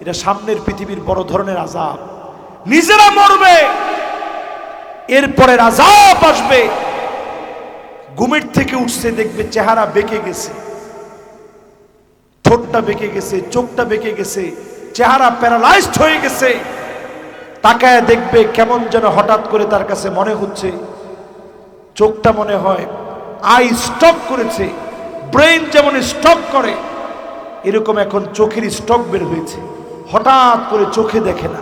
এটা সামনের পৃথিবীর বড় ধরনের আযাব, নিজেরা মরবে। এরপরে আযাব আসবে, ঘুমের থেকে উঠছে দেখবে চেহারা বেঁকে গেছে, ঠোঁটটা বেঁকে গেছে, চোখটা বেঁকে গেছে, চেহারা প্যারালাইজড হয়ে গেছে। তাকায় দেখবে কেমন যেন হঠাৎ করে তার কাছে মনে হচ্ছে চোখটা মনে হয় আই স্টক করেছে। ব্রেন যেমন স্টক করে, এরকম এখন চোখের স্টক বের হয়েছে। হঠাৎ করে চোখে দেখে না,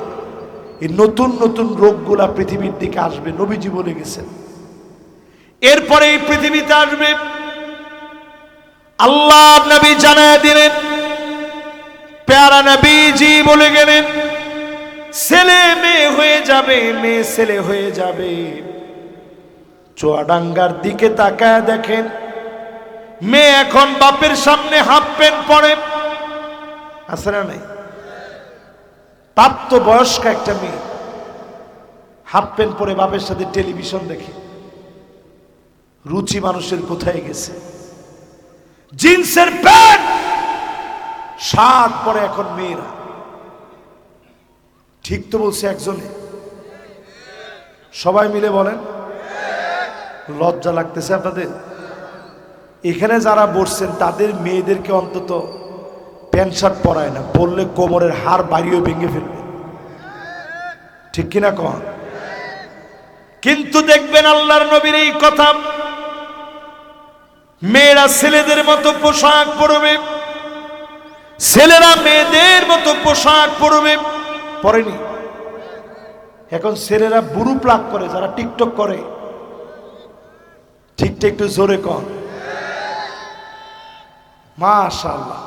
এই নতুন নতুন রোগগুলা পৃথিবীর দিকে আসবে, নবীজি বলে গেছেন। এরপরে এই পৃথিবীতে আসবে, আল্লাহ নবী জানায় দিলেন, প্যারা নবীজি বলে গেলেন, ছেলে মেয়ে হয়ে যাবে, মেয়ে ছেলে হয়ে যাবে। চুয়াডাঙ্গার দিকে তাকায় দেখেন, মেয়ে এখন বাপের সামনে হাফ প্যান্ট পরে, আছে না নাই? প্রাপ্ত বয়স্ক একটা মেয়ে হাফ প্যান্ট পরে বাপের সাথে টেলিভিশন দেখে। রুচি মানুষের কোথায় গেছে? জিন্সের প্যান্ট শার্ট পরে এখন মেয়েরা। ঠিক তো বলছে একজনে? সবাই মিলে বলেন। লজ্জা লাগতেছে আপনাদের? এখানে যারা বসছেন তাদের মেয়েদেরকে অন্তত প্যান্ট শার্ট পরায় না, বললে কোমরের হাড় বাড়িও ভেঙে ফেলবে, ঠিক কিনা কন? কিন্তু দেখবেন আল্লাহর নবীর এই কথা, মেয়েরা ছেলেদের মতো পোশাক পরবে, ছেলেরা মেয়েদের মতো পোশাক পরবে। পরেনি? এখন ছেলেরা বুড়ু প্লাগ করে, যারা টিকটক করে, ঠিকটা একটু জোরে কন। মাশাআল্লাহ,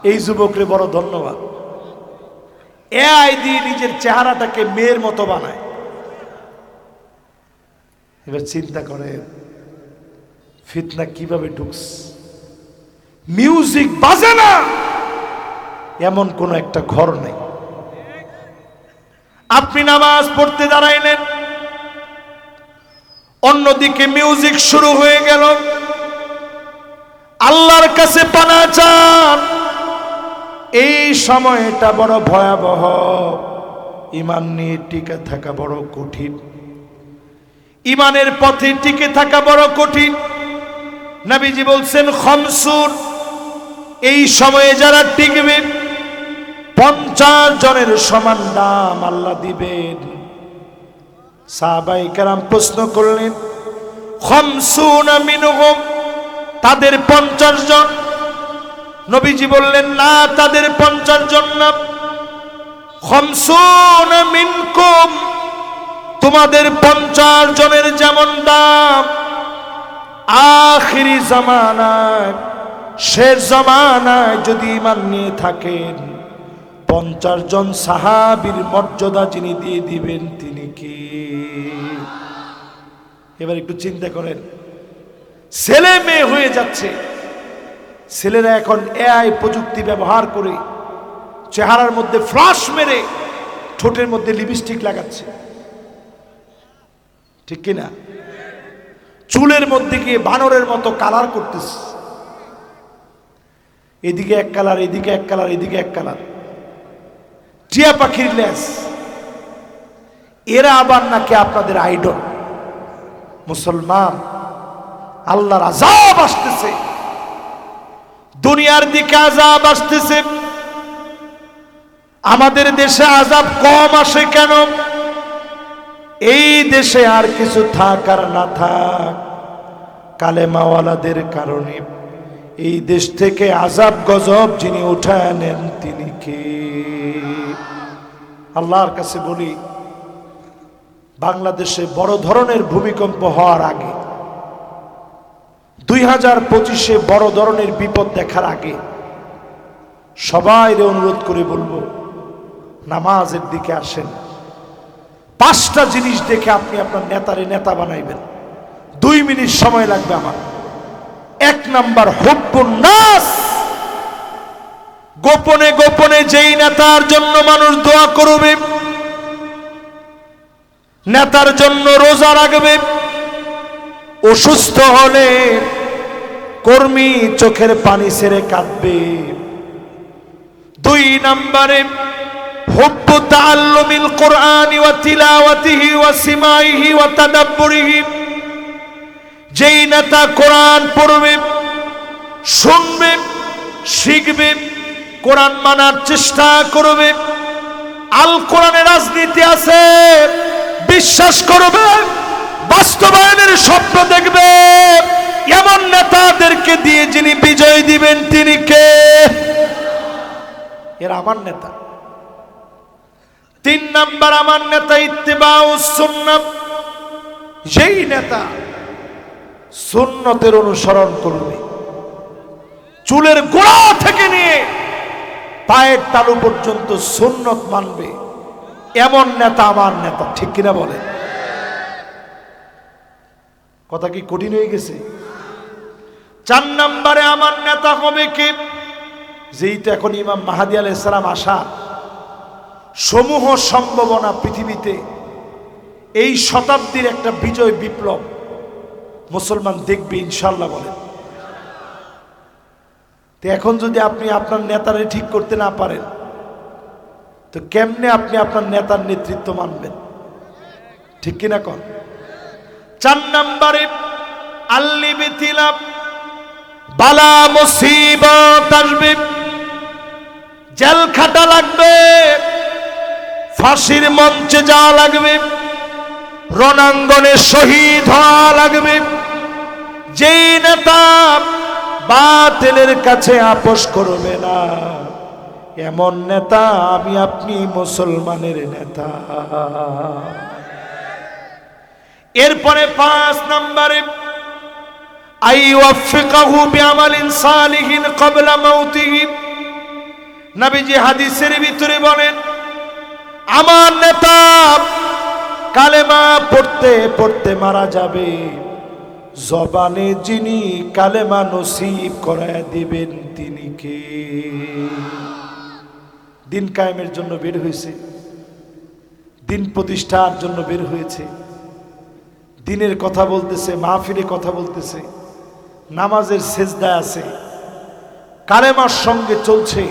এই যুবকরে বড় ধন্যবাদ। এআই দিয়ে নিজের চেহারাটাকে মেয়ের মতো বানায়। এবার চিন্তা করে ফিতনা কিভাবে ঢুকছে। মিউজিক বাজে না এমন কোন একটা ঘর নেই। আপনি নামাজ পড়তে দাঁড়াইলেন, অন্যদিকে মিউজিক শুরু হয়ে গেল। আল্লাহর কাছে পানা চান। এই সময়টা বড় ভয়াবহ, ঈমান নিয়ে টিকে থাকা বড় কঠিন, ঈমানের পথে টিকে থাকা বড় কঠিন। নবীজি বলছেন খামসুন, এই সময়ে যারা টিকবে 50 জনের সমান দাম আল্লাহ দিবেন। সাহাবায়ে কেরাম প্রশ্ন করলেন, খামসুন মিনহুম, তাদের 50 জন? নবীজি বললেন, না, তাদের 50 জন না। খামসুন মিনকুম, তোমাদের 50 জনের যেমন দাম, আখিরি জামানায়, শেষ জামানায় যদি ঈমান নিয়ে থাকেন 50 জন সাহাবীর মর্যাদা যিনি দিয়ে দিবেন তিনি কি? এবার একটু চিন্তা করেন, ছেলে মেয়ে হয়ে যাচ্ছে। ছেলেরা এখন এআই প্রযুক্তি ব্যবহার করে চেহারার মধ্যে ফ্লাশ মেরে ঠোঁটের মধ্যে লিপস্টিক লাগাচ্ছে, ঠিক কিনা? চুলের মধ্যে গিয়ে বানরের মতো কালার করতেছে, এদিকে এক কালার, এদিকে এক কালার, এদিকে এক কালার, টিয়া পাখির লেজ। এরা আবার নাকি আপনাদের আইডল। মুসলমান, আল্লাহর আযাব আসতেছে, দুনিয়ার দিকে আযাব আসতেছে। আমাদের দেশে আযাব কম আসে কেন? এই দেশে আর কিছু থাক আর না থাক, কালেমাওয়ালাদের কারণে এই দেশ থেকে আযাব গজব যিনি উঠায় নেন তিনি কে? আল্লাহর কাছে বলি, বাংলাদেশে বড় ধরনের ভূমিকম্প হওয়ার আগে, 2025-এ বড় ধরনের বিপদ দেখার আগে সবাইকে অনুরোধ করে বলবো, নামাজের দিকে আসেন। 5টা জিনিস দেখে আপনি আপনার নেতারে নেতা বানাইবেন। 2 মিনিট সময় লাগবে আমার। 1 নাম্বার, হুব্বুন নাস। গোপনে গোপনে যেই নেতার জন্য মানুষ দোয়া করবে, নেতার জন্য রোজা রাখবে, অসুস্থ হলে কর্মী চোখের পানি ছেড়ে কাঁদবে। 2 নম্বরে হুব্বু তাআল্লুমিল কুরআনি ওয়া তিলাওয়াতিহি ওয়া সিমাইহি ওয়া তাদাব্বুরিহি। যেই নেতা কোরআন পড়বে, শুনবে, শিখবে, কোরআন মানার চেষ্টা করবে, আল কোরআনে রাজনীতি আছে বিশ্বাস করবে, বাস্তবায়নের স্বপ্ন দেখবে, এমন নেতাদেরকে দিয়ে যিনি বিজয় দিবেন তিনি কে? এরা আমার নেতা। তিন নাম্বার আমার নেতা ইত্তিবাউস সুন্নাহ, যেই নেতা সুন্নতের অনুসরণ করবে, চুলের গোড়া থেকে নিয়ে পায়ের তালু পর্যন্ত সুন্নত মানবে, এমন নেতা আমার নেতা। ঠিক কিনা বলে? কথা কি কঠিন হয়ে গেছে? চার নম্বরে আমার নেতা হবে কি, যেইটা এখন ইমাম মাহদী আলাইহিস সালাম আসা সমূহ সম্ভাবনা পৃথিবীতে, এই শতাব্দীর একটা বিজয় বিপ্লব মুসলমান দেখবে ইনশাল্লাহ। বলে তো এখন যদি আপনি আপনার নেতারে ঠিক করতে না পারেন, তো কেমনে আপনি আপনার নেতার নেতৃত্ব মানবেন? ঠিক কিনা কন? চার নম্বরে আল্লিবিতিলা, বালা মুসিবত আসবে, জেল খাটা লাগবে, ফাঁসির মঞ্চে যাওয়া লাগবে, রণাঙ্গনে শহীদ হওয়া লাগবে। যেই নেতা বাতিলের কাছে আপোষ করবে না, এমন নেতা আমি আপনি মুসলমানের নেতা। এরপরে পাঁচ নম্বরে আইওয়াফিকাহু বিআমালিন সালিহিন ক্বাবলা মাউতিহি। নবীজি হাদিসের ভিতরে বলেন, আমার নেতা কালেমা পড়তে পড়তে মারা যাবে, জবানে যিনি কালেমা নসিব করায় দিবেন তিনি কে? দিন কায়েমের জন্য বের হয়েছে, দিন প্রতিষ্ঠার জন্য বের হয়েছে, দিনের কথা বলতেছে, মাহফিলে কথা বলতেছে, নামাজের সেজদায় আছে, কালেমার সঙ্গে চলছে,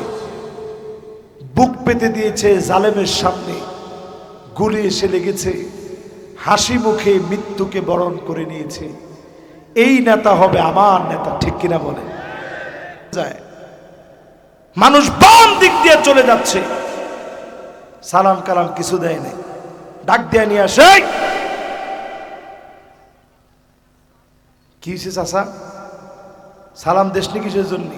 বুক পেতে দিয়েছে জালেমের সামনে, গুলি এসে লেগেছে, হাসি মুখে মৃত্যুকে বরণ করে নিয়েছে। এই নেতা হবে আমার নেতা। ঠিক কিনা বলে? যায় মানুষ বাম দিক দিয়ে চলে যাচ্ছে, সালাম কালাম কিছু দেয় নাই, ডাক দিয়ে নিয়ে আসে, কি হয়েছে চাচা, সালাম দেশনি কিসের জন্য?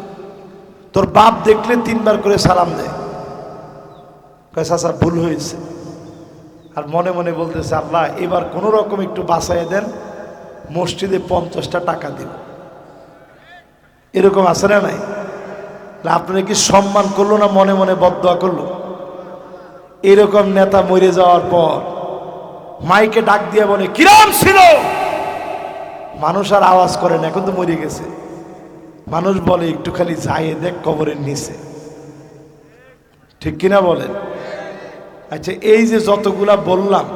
তোর বাপ দেখলে তিনবার করে সালাম দেয়। কয় চাচা ভুল হয়েছে। আর মনে মনে বলতেছে, আল্লাহ এবার কোনো রকম একটু বাঁচাইয়ে দেন, মসজিদে 50টা টাকা দিব। এরকম আছে না নাই? আপনারা কি সম্মান করলো না মনে মনে বদদোয়া করলো? এরকম নেতা মরে যাওয়ার পর মাইকে ডাক দিয়ে বলে, কিরাম ছিল? মানুষ আর আওয়াজ করে না, এখন তো মরে গেছে। মানুষ বলে একটু খালি যাইয়ে দেখ কবরের নিচে। ঠিক কিনা বলেন? আচ্ছা, এই যে যতগুলা বললাম,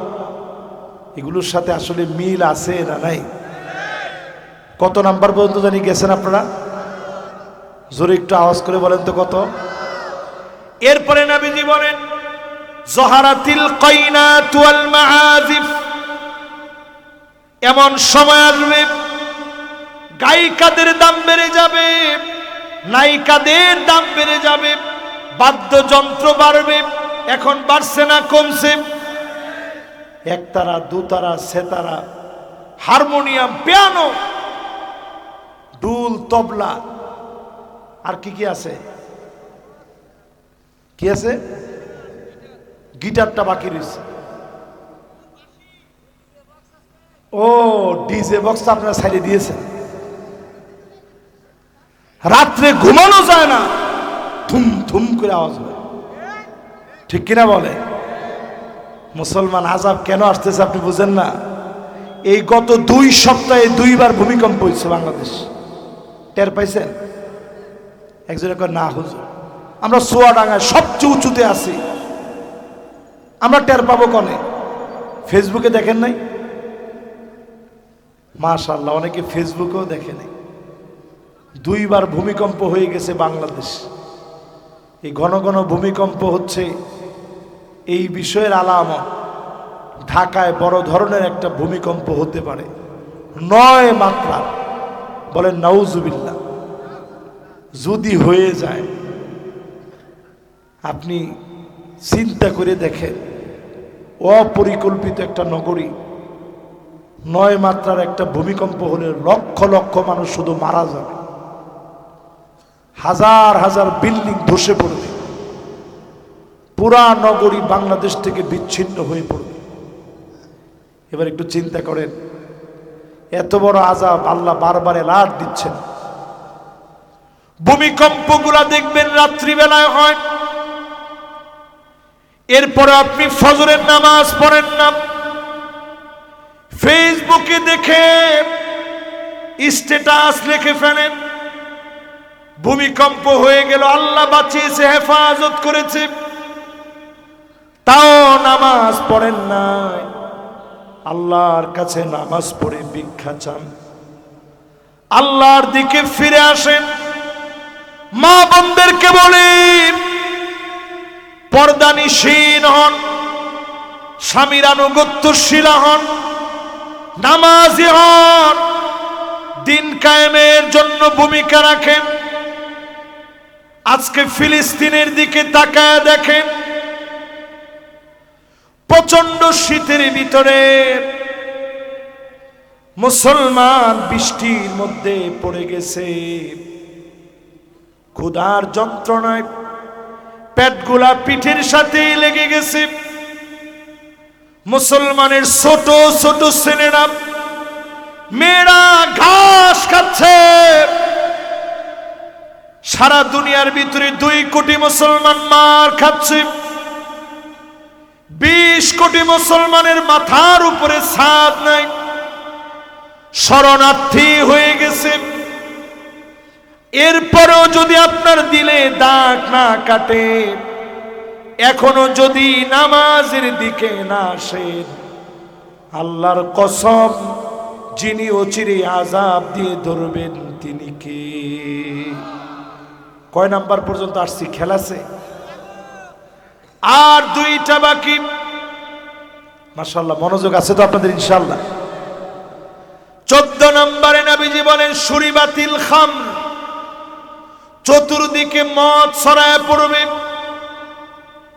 এগুলোর সাথে আসলে মিল আছে না নাই? কত নাম্বার পর্যন্ত জানি গেছেন আপনারা? জোরে একটু আওয়াজ করে বলেন তো কত? এরপরে নবীজি বলেন, জহারাতিল কাইনাত ওয়াল মাআজিফ, এমন সময় আসবে গায়িকাদের দাম বেড়ে যাবে, নায়িকাদের দাম বেড়ে যাবে, বাদ্যযন্ত্র বাড়বে। এখন বাড়ছে না কমছে? একতারা, দুতারা, সেতারা, হারমোনিয়াম, পিয়ানো, ডুল, তবলা, আর কি কি আছে? কি আছে? গিটারটা বাকি রয়েছে। ও ডিজে বক্স আপনারা সাইডে দিয়েছেন। রাত্রে ঘুমানো যায় না, থুম থুম করে আওয়াজ হয়। ঠিক কিনা বলে? মুসলমান আযাব কেন আসতেছে আপনি বুঝেন না? এই গত 2 সপ্তাহে 2বার ভূমিকম্প হয়েছে বাংলাদেশ। টের পাইছেন? একজনে কয় না হুজুর, আমরা চুয়াডাঙ্গায় সবচেয়ে উঁচুতে আছি, আমরা টের পাবো কনে? ফেসবুকে দেখেন নাই? মাশাআল্লাহ, অনেকে ফেসবুকেও দেখে নাই। 2বার ভূমিকম্প হয়ে গেছে বাংলাদেশ। এই ঘন ঘন ভূমিকম্প হচ্ছে, এই বিষয়ের আলামত। ঢাকায় বড় ধরনের একটা ভূমিকম্প হতে পারে, 9 মাত্রা। বলেন নাউজুবিল্লাহ। যদি হয়ে যায়, আপনি চিন্তা করে দেখেন, অপরিকল্পিত একটা নগরী, 9 মাত্রার একটা ভূমিকম্প হলে লক্ষ লক্ষ মানুষ শুধু মারা যাবে, হাজার হাজার বিল্ডিং ধসে পড়বে, পুরা নগরী বাংলাদেশ থেকে বিচ্ছিন্ন হয়ে পড়বে। এবার একটু চিন্তা করেন, এত বড় আযাব আল্লাহ বারবার এলার্ট দিচ্ছেন। ভূমিকম্পগুলা দেখবেন রাত্রিবেলায় হয়, এরপরে আপনি ফজরের নামাজ পড়েন না, ফেসবুকে দেখে স্ট্যাটাস লিখে ফেলেন ভূমিকম্প হয়ে গেল, আল্লাহ বাঁচিয়েছে, হেফাজত করেছে, তাও নামাজ পড়েন না। আল্লাহর কাছে নামাজ পড়ে ভিক্ষা চান, আল্লাহর দিকে ফিরে আসেন। মা বোনদেরকে বলি, পর্দানিশীন হন, স্বামীর আনুগত্যশীল হন, নামাজি হন, দিন কায়েমের জন্য ভূমিকা রাখেন। আজকে ফিলিস্তিনের দিকে তাকায় দেখেন, প্রচন্ড শীতের ভিতরে মুসলমান বৃষ্টির মধ্যে পড়ে গেছে, ক্ষুধার যন্ত্রণায় পেটগুলা পিঠের সাথে লেগে গেছে। মুসলমানের ছোট ছোট ছেলেরা মেয়েরা ঘাস খাচ্ছে। সারা দুনিয়ার ভিতরে 2 কোটি মুসলমান মার খাচ্ছে। 20 কোটি মুসলমানের মাথার উপরে ছাদ নাই, শরণার্থী হয়ে গেছে। এরপরেও যদি আপনার দিলে দাগ না কাটে, এখনো যদি নামাজের দিকে না আসেন, আল্লাহর কসম, যিনি অচিরে আযাব দিয়ে ধরবেন তিনি কে? কয় নাম্বার পর্যন্ত আসছি? খেলাছে আর 2টা বাকি। মাশাআল্লাহ, মনোযোগ আছে তো আপনাদের ইনশাআল্লাহ। 14 নম্বরে নবীজি বলেন শুরিবাতিল খামর, চতুর্দিকে মদ ছড়ায় পড়বে,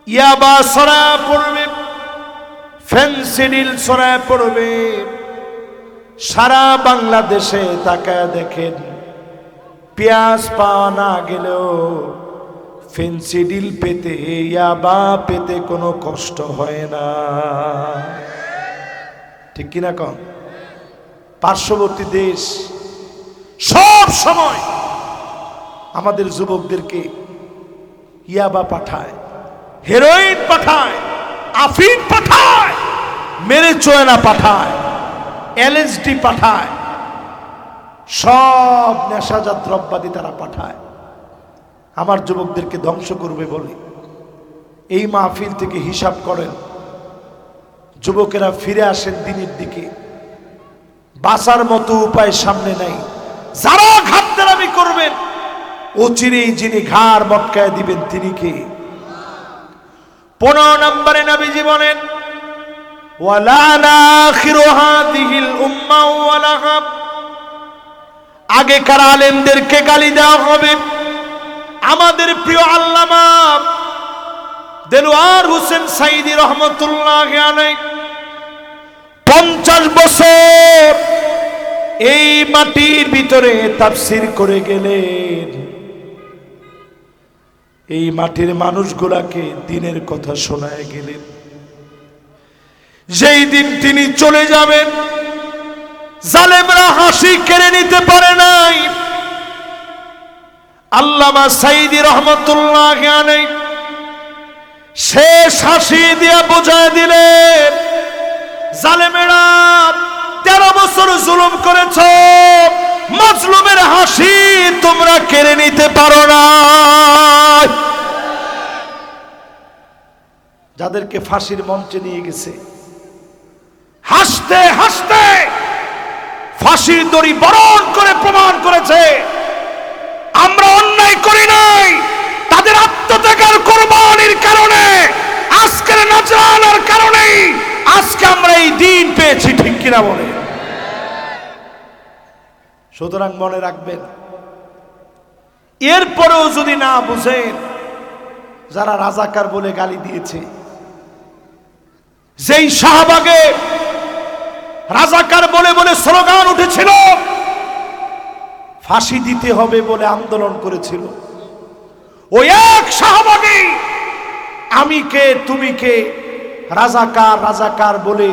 ইয়াবা ছড়ায় পড়বে, ফেনসিডিল ছড়ায় পড়বে। সারা বাংলাদেশে তাকায় দেখেন, পেঁয়াজ পাওয়া না গেলেও ফেনসিডিল পেতে, ইয়াবা পেতে কোনো কষ্ট হয় না, ঠিক কিনা কন? পার্শ্ববর্তী দেশ সব সময় আমাদের যুবকদেরকে ইয়াবা পাঠায়, হেরোইন পাঠায়, আফিম পাঠায়, মেরিজুয়ানা পাঠায়, এলএসডি পাঠায়, সব নেশাজাত দ্রব্যাদি তারা পাঠায় আমার যুবকদেরকে ধ্বংস করবে বলে। এই মাহফিল থেকে হিসাব করেন, যুবকেরা ফিরে আসেন দিনের দিকে, বাঁচার মতো উপায় সামনে নাই। যারা ঘাটতারামি করবেন, অচিরেই যিনি ঘাড় মটকায় দিবেন তিনি কে? 15 নম্বরে নবীজি বলেন ওয়ালানা আখিরু হাদিহিল উম্মাহ ওয়ালাহা, আগেকার আলেমদেরকে গালি দেওয়া হবে। আমাদের প্রিয় আল্লামা দেলোয়ার হোসেন সাঈদী রহমাতুল্লাহি আলাইহি 50 বছর এই মাটির ভিতরে তাফসীর করে গেলেন। এই মাটির মানুষগুলাকে দিনের কথা শোনায় গেলেন। যেই দিন তিনি চলে যাবেন, জালেমরা হাসি কেড়ে নিতে পারে নাই। আল্লামা সাঈদী রহমাতুল্লাহি আলাইহি শেষ হাসি দিয়া বোঝায় দিলেন, জালেমেরা 13 বছর জুলুম করেছ, মাজলুমের হাসি তোমরা কেড়ে নিতে পারো না। যাদেরকে ফাঁসির মঞ্চে নিয়ে গেছে, হাসতে হাসতে ফাঁসির দড়ি বরণ করে প্রমাণ করেছে আমরা অন্যায় করি নাই। তাদের আত্মত্যাগের কোরবানির কারণে, আজকের না জানার কারণে আজকে আমরা এই দিন পেয়েছি, ঠিক কিনা বলে? সুতরাং মনে রাখবেন, এরপরেও যদি না বুঝেন, যারা রাজাকার বলে গালি দিয়েছে, যেই শাহবাগে রাজাকার বলে বলে স্লোগান উঠেছিল, ফাঁসি দিতে হবে বলে আন্দোলন করেছিল, ওই এক শাহবাগে আমি কে তুমি কে, রাজাকার রাজাকার বলে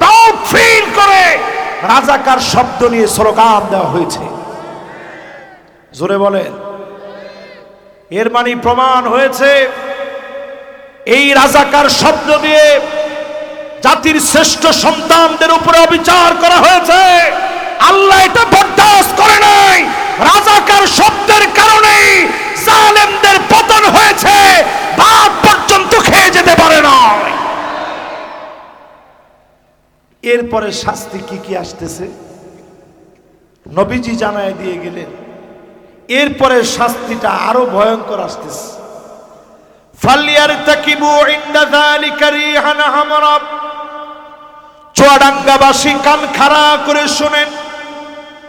তাওফিল করে রাজাকার শব্দ নিয়ে স্লোগান দেওয়া হয়েছে। জোরে বলেন। এর মানে প্রমাণ হয়েছে এই রাজাকার শব্দ দিয়ে জাতির শ্রেষ্ঠ সন্তানদের উপরে অবিচার করা হয়েছে। আল্লাহ এটা বরদাস্ত করে নাই। রাজাকার শব্দের কারণে জালেমদের পতন হয়েছে, ভাত পর্যন্ত খেয়ে যেতে পারে না। এরপরে শাস্তি কি কি আসতেছে নবীজি জানায় দিয়ে গেলেন। এরপরে শাস্তিটা আরো ভয়ঙ্কর আসতেছে। ফালিয়ারতাকিবু ইনদা যালিকা রিহান হামরা। চুয়াডাঙ্গাবাসী কান খাড়া করে শুনেন।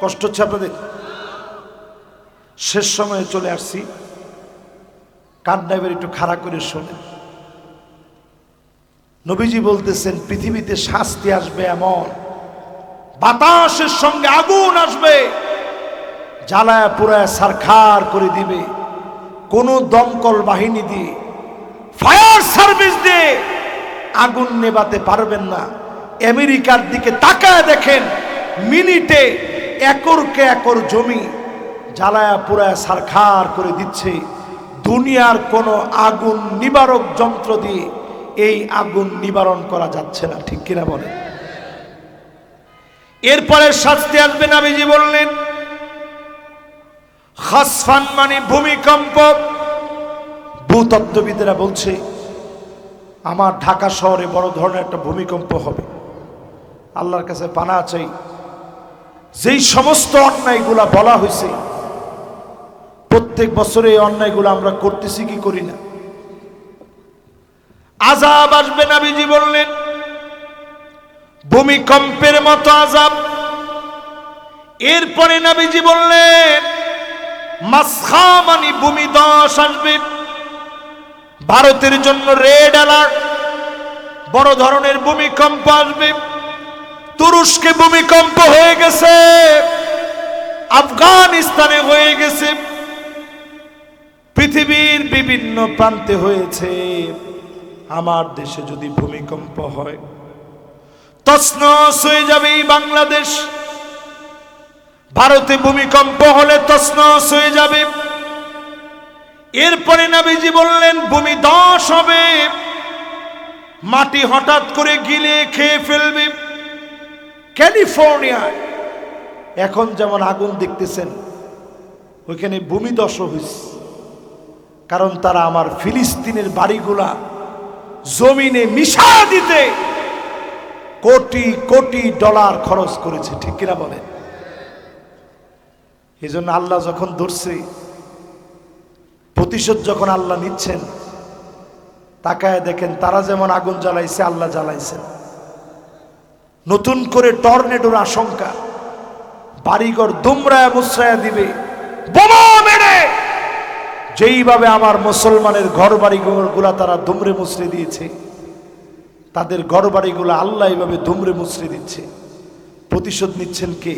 কষ্ট হচ্ছে আপনাদের? শেষ সময়ে চলে আসছি, কানটা এবার একটু খাড়া করে শোনেন। নবীজি বলতেছেন পৃথিবীতে শাস্তি আসবে এমন, বাতাসের সঙ্গে আগুন আসবে, জ্বালায় পুরায় সারখার করে দিবে। কোন দমকল বাহিনী দিয়ে, ফায়ার সার্ভিস দিয়ে আগুন নেভাতে পারবেন না। আমেরিকার দিকে তাকায় দেখেন, মিনিটে একরকে একর জমি জ্বালায়া পুরায় সারখার করে দিচ্ছে। দুনিয়ার কোনো আগুন নিবারক যন্ত্র দিয়ে এই আগুন নিবারণ করা যাচ্ছে না, ঠিক কিনা বলেন? এরপরে শাস্তি আসবে। নবীজি বললেন খাসফান মানে ভূমিকম্প। ভূতত্ত্ববিদেরা বলছে আমার ঢাকা শহরে বড় ধরনের একটা ভূমিকম্প হবে। আল্লাহর কাছে পানা চাই, যেই সমস্ত অন্যায়গুলা বলা হয়েছে প্রত্যেক বছরে এই অন্যায়গুলো আমরা করতেছি কি করি না। আযাব আসবে। নবীজি বললেন ভূমিকম্পের মতো আযাব। এরপরে নবীজি বললেন মাসখা মানে ভূমিধস আসবে। ভারতের জন্য রেড অ্যালার্ট, বড় ধরনের ভূমিকম্প আসবে। তুরস্কে ভূমিকম্প হয়ে গেছে, আফগানিস্তানে হয়ে গেছে, পৃথিবীর বিভিন্ন প্রান্তে হয়েছে। আমার দেশে যদি ভূমিকম্প হয় তছনছ হয়ে যাবে এই বাংলাদেশ। ভারতে ভূমিকম্প হলে তছনছ হয়ে যাবে। এরপরে নবীজি বললেন ভূমিধস হবে, মাটি হঠাৎ করে গিলে খেয়ে ফেলবে। ক্যালিফোর্নিয়ায় এখন যেমন আগুন দেখতেছেন, ওইখানে ভূমিধস হয়েছে। কারণ তারা আমার ফিলিস্তিনের বাড়িগুলা জমিনে মিশা দিতে কোটি কোটি ডলার খরচ করেছে, ঠিক কিনা বলেন? এই জন্য আল্লাহ যখন ধরছে, প্রতিশোধ যখন আল্লাহ নিচ্ছেন, তাকায় দেখেন তারা যেমন আগুন জ্বালাইছে আল্লাহ জ্বালাইছেন। নতুন করে টর্নেডোর আশঙ্কা, বাড়িঘর দুমড়ায় মুচড়ায় দিবে বোমা মেরে। যেইভাবে আমার মুসলমানের ঘর বাড়িগুলা তারা দুমড়ে মুচড়ে দিয়েছে, তাদের ঘর বাড়িগুলো আল্লাহ এইভাবে দুমড়ে মুচড়ে দিচ্ছে। প্রতিশোধ নিচ্ছেন কে?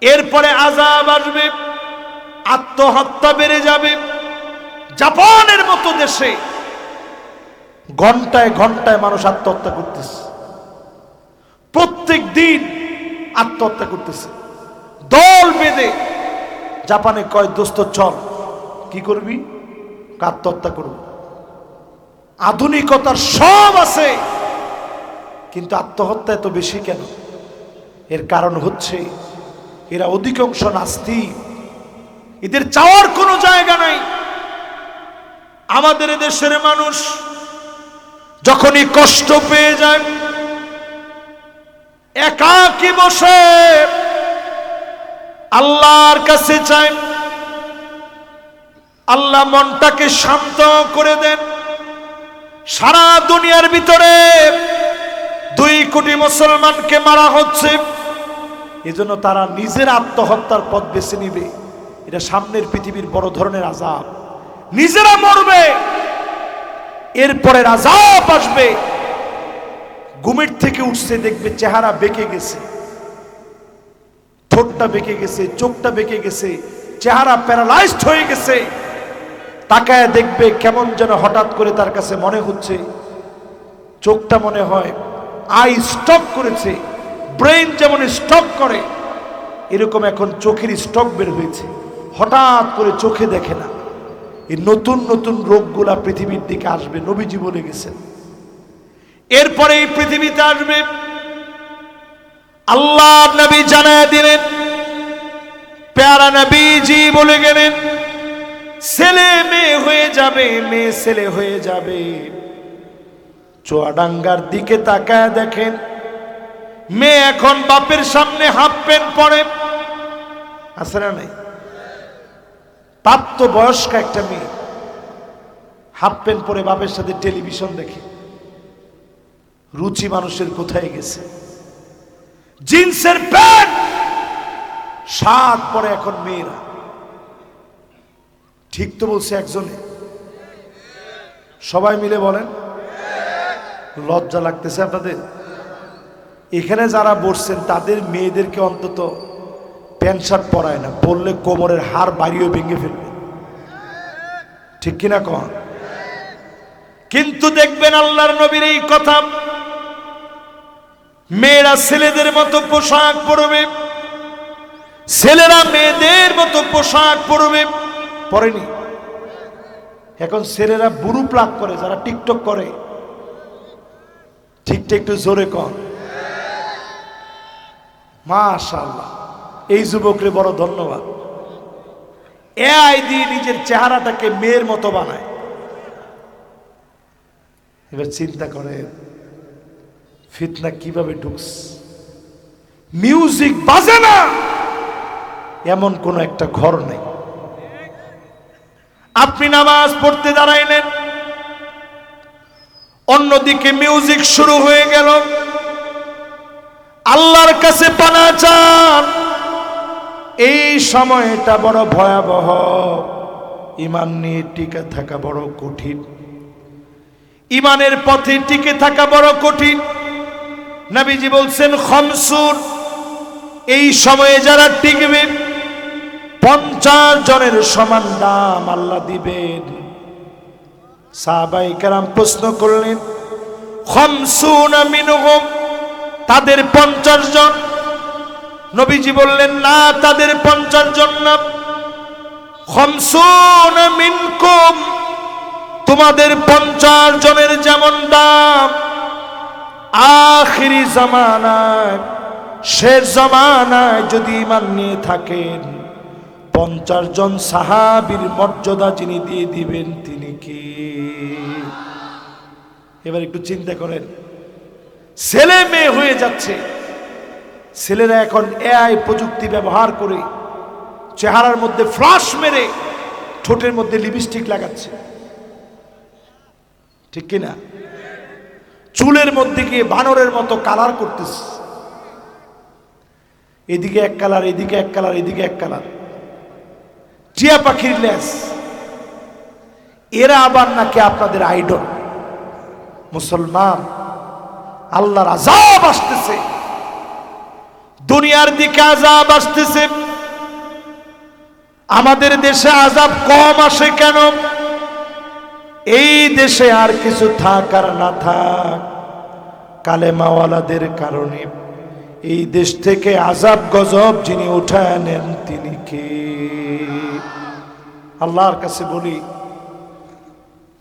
এরপরে আযাব আসবে, আত্মহত্যা বেড়ে যাবে। জাপানের মতো দেশে ঘন্টায় ঘন্টায় মানুষ আত্মহত্যা করতেছে, প্রত্যেক দিন আত্মহত্যা করতেছে দল বেঁধে। জাপানে কয় দোস্ত চল, কি করবি? আত্মহত্যা করব। আধুনিকতার সব আছে, কিন্তু আত্মহত্যা এত বেশি কেন? এর কারণ হচ্ছে এরা অধিকাংশ নাস্তিক, এদের চাওয়ার কোনো জায়গা নাই। আমাদের দেশের মানুষ যখনই কষ্ট পেয়ে যায়, একাকী বসে আল্লাহর কাছে চায়, আল্লাহ মনটাকে শান্ত করে দেন। সারা দুনিয়ার ভিতরে 2 কোটি মুসলমানকে মারা হচ্ছে, এজন্য তারা নিজের আত্মহত্যার পথ বেছে নিবে। এটা সামনের পৃথিবীর বড় ধরনের আযাব, নিজেরা মরবে। এরপরে আযাব আসবে, ঘুমের থেকে উঠছে দেখবে চেহারা বেঁকে গেছে, ঠোঁটটা বেঁকে গেছে, চোখটা বেঁকে গেছে, চেহারা প্যারালাইজড হয়ে গেছে। তাকায় দেখবে কেমন যেন হঠাৎ করে তার কাছে মনে হচ্ছে, চোখটা মনে হয় আই স্টপ করেছে, ব্রেন যেমন স্টপ করে এরকম এখন চোখের স্টক বের হয়েছে, হঠাৎ করে চোখে দেখে না। এই নতুন নতুন রোগগুলা পৃথিবীর দিকে আসবে, নবীজি বলে গেছেন। এরপরে এই পৃথিবীতে আসবে, আল্লাহ নবী জানায় দিলেন, প্যারা নবীজি বলে গেলেন, ছেলে মেয়ে হয়ে যাবে, মেয়ে ছেলে হয়ে যাবে। চুয়াডাঙ্গার দিকে তাকায় দেখেন, মেয়ে এখন বাপের সামনে হাফ প্যান্ট পরে, আছে না নাই? প্রাপ্ত বয়স্ক একটা মেয়ে হাফ প্যান্ট পরে বাপের সাথে টেলিভিশন দেখে। রুচি মানুষের কোথায় গেছে? জিন্সের প্যান্ট শার্ট পরে এখন মেয়েরা। ঠিক তো বলছে একজনে? সবাই মিলে বলেন। লজ্জা লাগতেছে আপনাদের? এখানে যারা বসছেন তাদের মেয়েদেরকে অন্তত প্যান্ট শার্ট পরায় না, বললে কোমরের হাড় বাড়িও ভেঙে ফেলবে, ঠিক কিনা কন? কিন্তু দেখবেন আল্লাহর নবীর এই কথা, মেয়েরা ছেলেদের মতো পোশাক পরবে, ছেলেরা মেয়েদের মতো পোশাক পরবে। পরেনি? এখন ছেলেরা বুড়ু প্লাগ করে, যারা টিকটক করে, ঠিকটা একটু জোরে কন। মাশাআল্লাহ, এই যুবকরে বড় ধন্যবাদ। এআই দিয়ে নিজের চেহারাটাকে মেয়ের মতো বানায়। এবার চিন্তা করে ফিতনা কিভাবে ঢুকস। মিউজিক বাজে না এমন কোন একটা ঘর নেই। আপনি নামাজ পড়তে দাঁড়াইলেন, অন্যদিকে মিউজিক শুরু হয়ে গেল। আল্লাহর কাছে পানা চান, এই সময়টা বড় ভয়াবহ। ঈমান নিয়ে টিকে থাকা বড় কঠিন, ঈমানের পথে টিকে থাকা বড় কঠিন। নবীজি বলছেন, খামসুন, এই সময়ে যারা টিকবে 50 জনের সমান দাম আল্লাহ দিবেন। সাহাবায়ে কেরাম প্রশ্ন করলেন, খামসুন মিনহুম, তাদের 50 জন? নবীজি বললেন, না, তাদের 50 জন না। খামসুন মিনকুম, তোমাদের 50 জনের যেমন দাম আখিরি জামানায়, শেষ জামানায় যদি ঈমান নিয়ে থাকেন 50 জন সাহাবীর মর্যাদা যিনি দিয়ে দিবেন তিনি কি? এবার একটু চিন্তা করেন, ছেলে মেয়ে হয়ে যাচ্ছে। ছেলেরা এখন এআই প্রযুক্তি ব্যবহার করে চেহারার মধ্যে ফ্লাশ মেরে ঠোঁটের মধ্যে লিপস্টিক লাগাচ্ছে, ঠিক কিনা? চুলের মধ্যে গিয়ে বানরের মতো কালার করতেছে, এদিকে এক কালার, এদিকে এক কালার, এদিকে এক কালার, টিয়া পাখির লেজ। এরা আবার নাকি আপনাদের আইডল। মুসলমান, আল্লাহর আযাব আসতেছে, দুনিয়ার দিকে আযাব আসতেছে। আমাদের দেশে আযাব কম আসে কেন? এই দেশে আর কিছু থাক আর না থাক, কালেমাওয়ালাদের কারণে এই দেশ থেকে আযাব গজব যিনি উঠায় নেন তিনি কে? আল্লাহর কাছে বলি,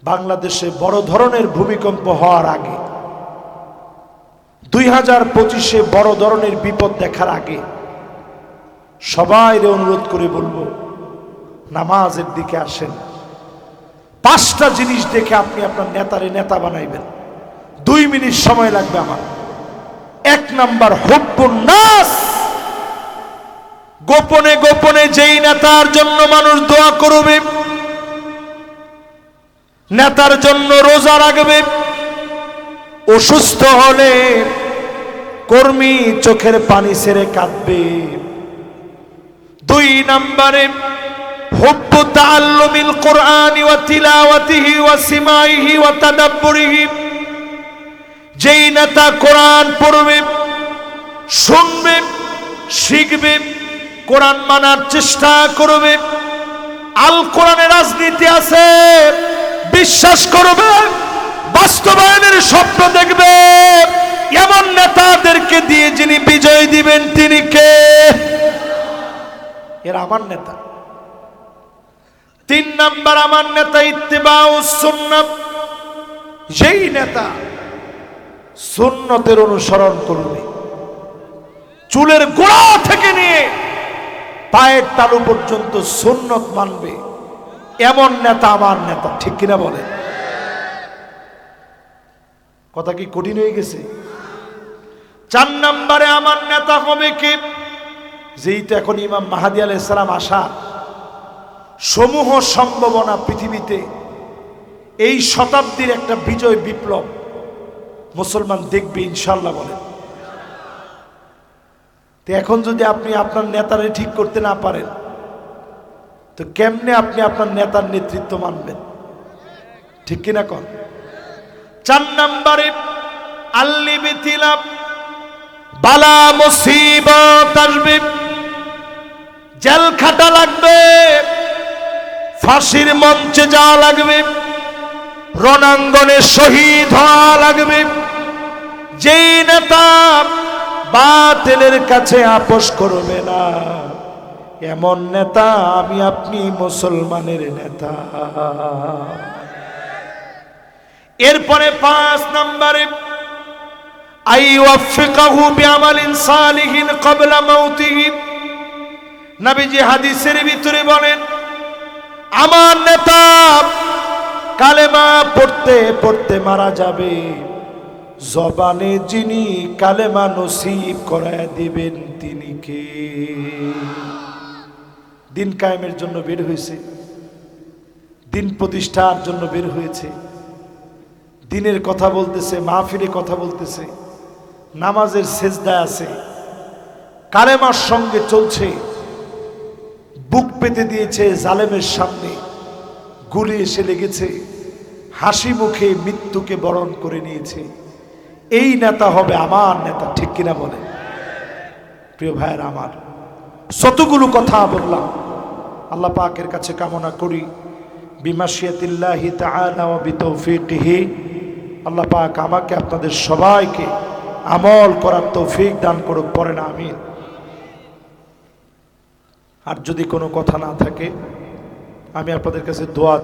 বাংলাদেশে বড় ধরনের ভূমিকম্প হওয়ার আগে, 2025-এ বড় ধরনের বিপদ দেখার আগে সবাইরে অনুরোধ করে বলবো, নামাজের দিকে আসেন। 5টা জিনিস দেখে আপনি আপনার নেতারে নেতা বানাইবেন। 2 মিনিট সময় লাগবে আমার। 1 নাম্বার, হুব্বুন নাস। গোপনে গোপনে যেই নেতার জন্য মানুষ দোয়া করবে, নেতার জন্য রোজা রাখবে, অসুস্থ হলে কর্মী চোখের পানি ছেড়ে কাঁদবে। 2 নম্বরে, হুব্বু তাআল্লুমিল কুরআনি ওয়া তিলাওয়াতিহি ওয়া সিমাইহি ওয়া তাদাব্বুরিহি। যেই নেতা কোরআন পড়বে, শুনবে, শিখবে, কোরআন মানার চেষ্টা করবে, আল কোরআনে রাজনীতি আছে, বিশ্বাস করবে, বাস্তবায়নের স্বপ্ন দেখবে, এমন নেতাদেরকে দিয়ে যিনি বিজয় দিবেন তিনি কে? এরা আমার নেতা। 3 নাম্বার আমার নেতা ইত্তিবাউস সুন্নাত, যেই নেতা সুন্নতের অনুসরণ করবে, চুলের গোড়া থেকে নিয়ে পায়ের তালু পর্যন্ত সুন্নত মানবে, এমন নেতা আমার নেতা। ঠিক কিনা বলে? কথা কি কঠিন হয়ে গেছে? 4 নম্বরে আমার নেতা হবে কি? যেই তো এখন ইমাম মাহদী আলাইহিস সালাম আসা, সমূহ সম্ভাবনা পৃথিবীতে এই শতাব্দীর একটা বিজয় বিপ্লব মুসলমান দেখবে ইনশাআল্লাহ। বলেন তো এখন যদি আপনি আপনার নেতারে ঠিক করতে না পারেন, তো কেমনে আপনি আপনার নেতার নেতৃত্ব মানবেন? ঠিক কিনা কন? 4 নম্বরে আল্লিবিতিলা, বালা মুসিবত আসবে, জেল খাটা লাগবে, ফাঁসির মঞ্চে যাওয়া লাগবে, রণাঙ্গনে শহীদ হওয়া লাগবে। যেই নেতা বাতিলের কাছে আপোষ করবে না, এমন নেতা আমি আপনি মুসলমানের নেতা। এরপরে 5 নম্বরে আইওয়াফিকাহু বিআমালিন সালিহিন ক্বাবলা মাউতিহি। নবীজি হাদিসের ভিতরে বলেন, আমার নেতা কালেমা পড়তে পড়তে মারা যাবে, জবানে যিনি কালেমা নসিব করায় দিবেন তিনি কে? দিন কায়েমের জন্য বের হয়েছে, দিন প্রতিষ্ঠার জন্য বের হয়েছে, দিনের কথা বলতেছে, মাহফিলে কথা বলতেছে, নামাজের সেজদায় আছে, কালেমার সঙ্গে চলছে, বুক পেতে দিয়েছে জালেমের সামনে, গুলি এসে লেগেছে, হাসি মুখে মৃত্যুকে বরণ করে নিয়েছে। এই নেতা হবে আমার নেতা। ঠিক কিনা বলে? প্রিয় ভাইয়ের আমার, যতগুলো কথা বললাম আল্লাহ পাকের কাছে কামনা করি বিমাশিয়াতিল্লাহি তাআলা ওয়া বিতৌফিকিহি, আল্লাহ পাক আমাকে আপনাদের সবাইকে আমল করার তৌফিক দান করুক। পড়েন আমিন। আর যদি কোনো কথা না থাকে, আমি আপনাদের কাছে দোয়া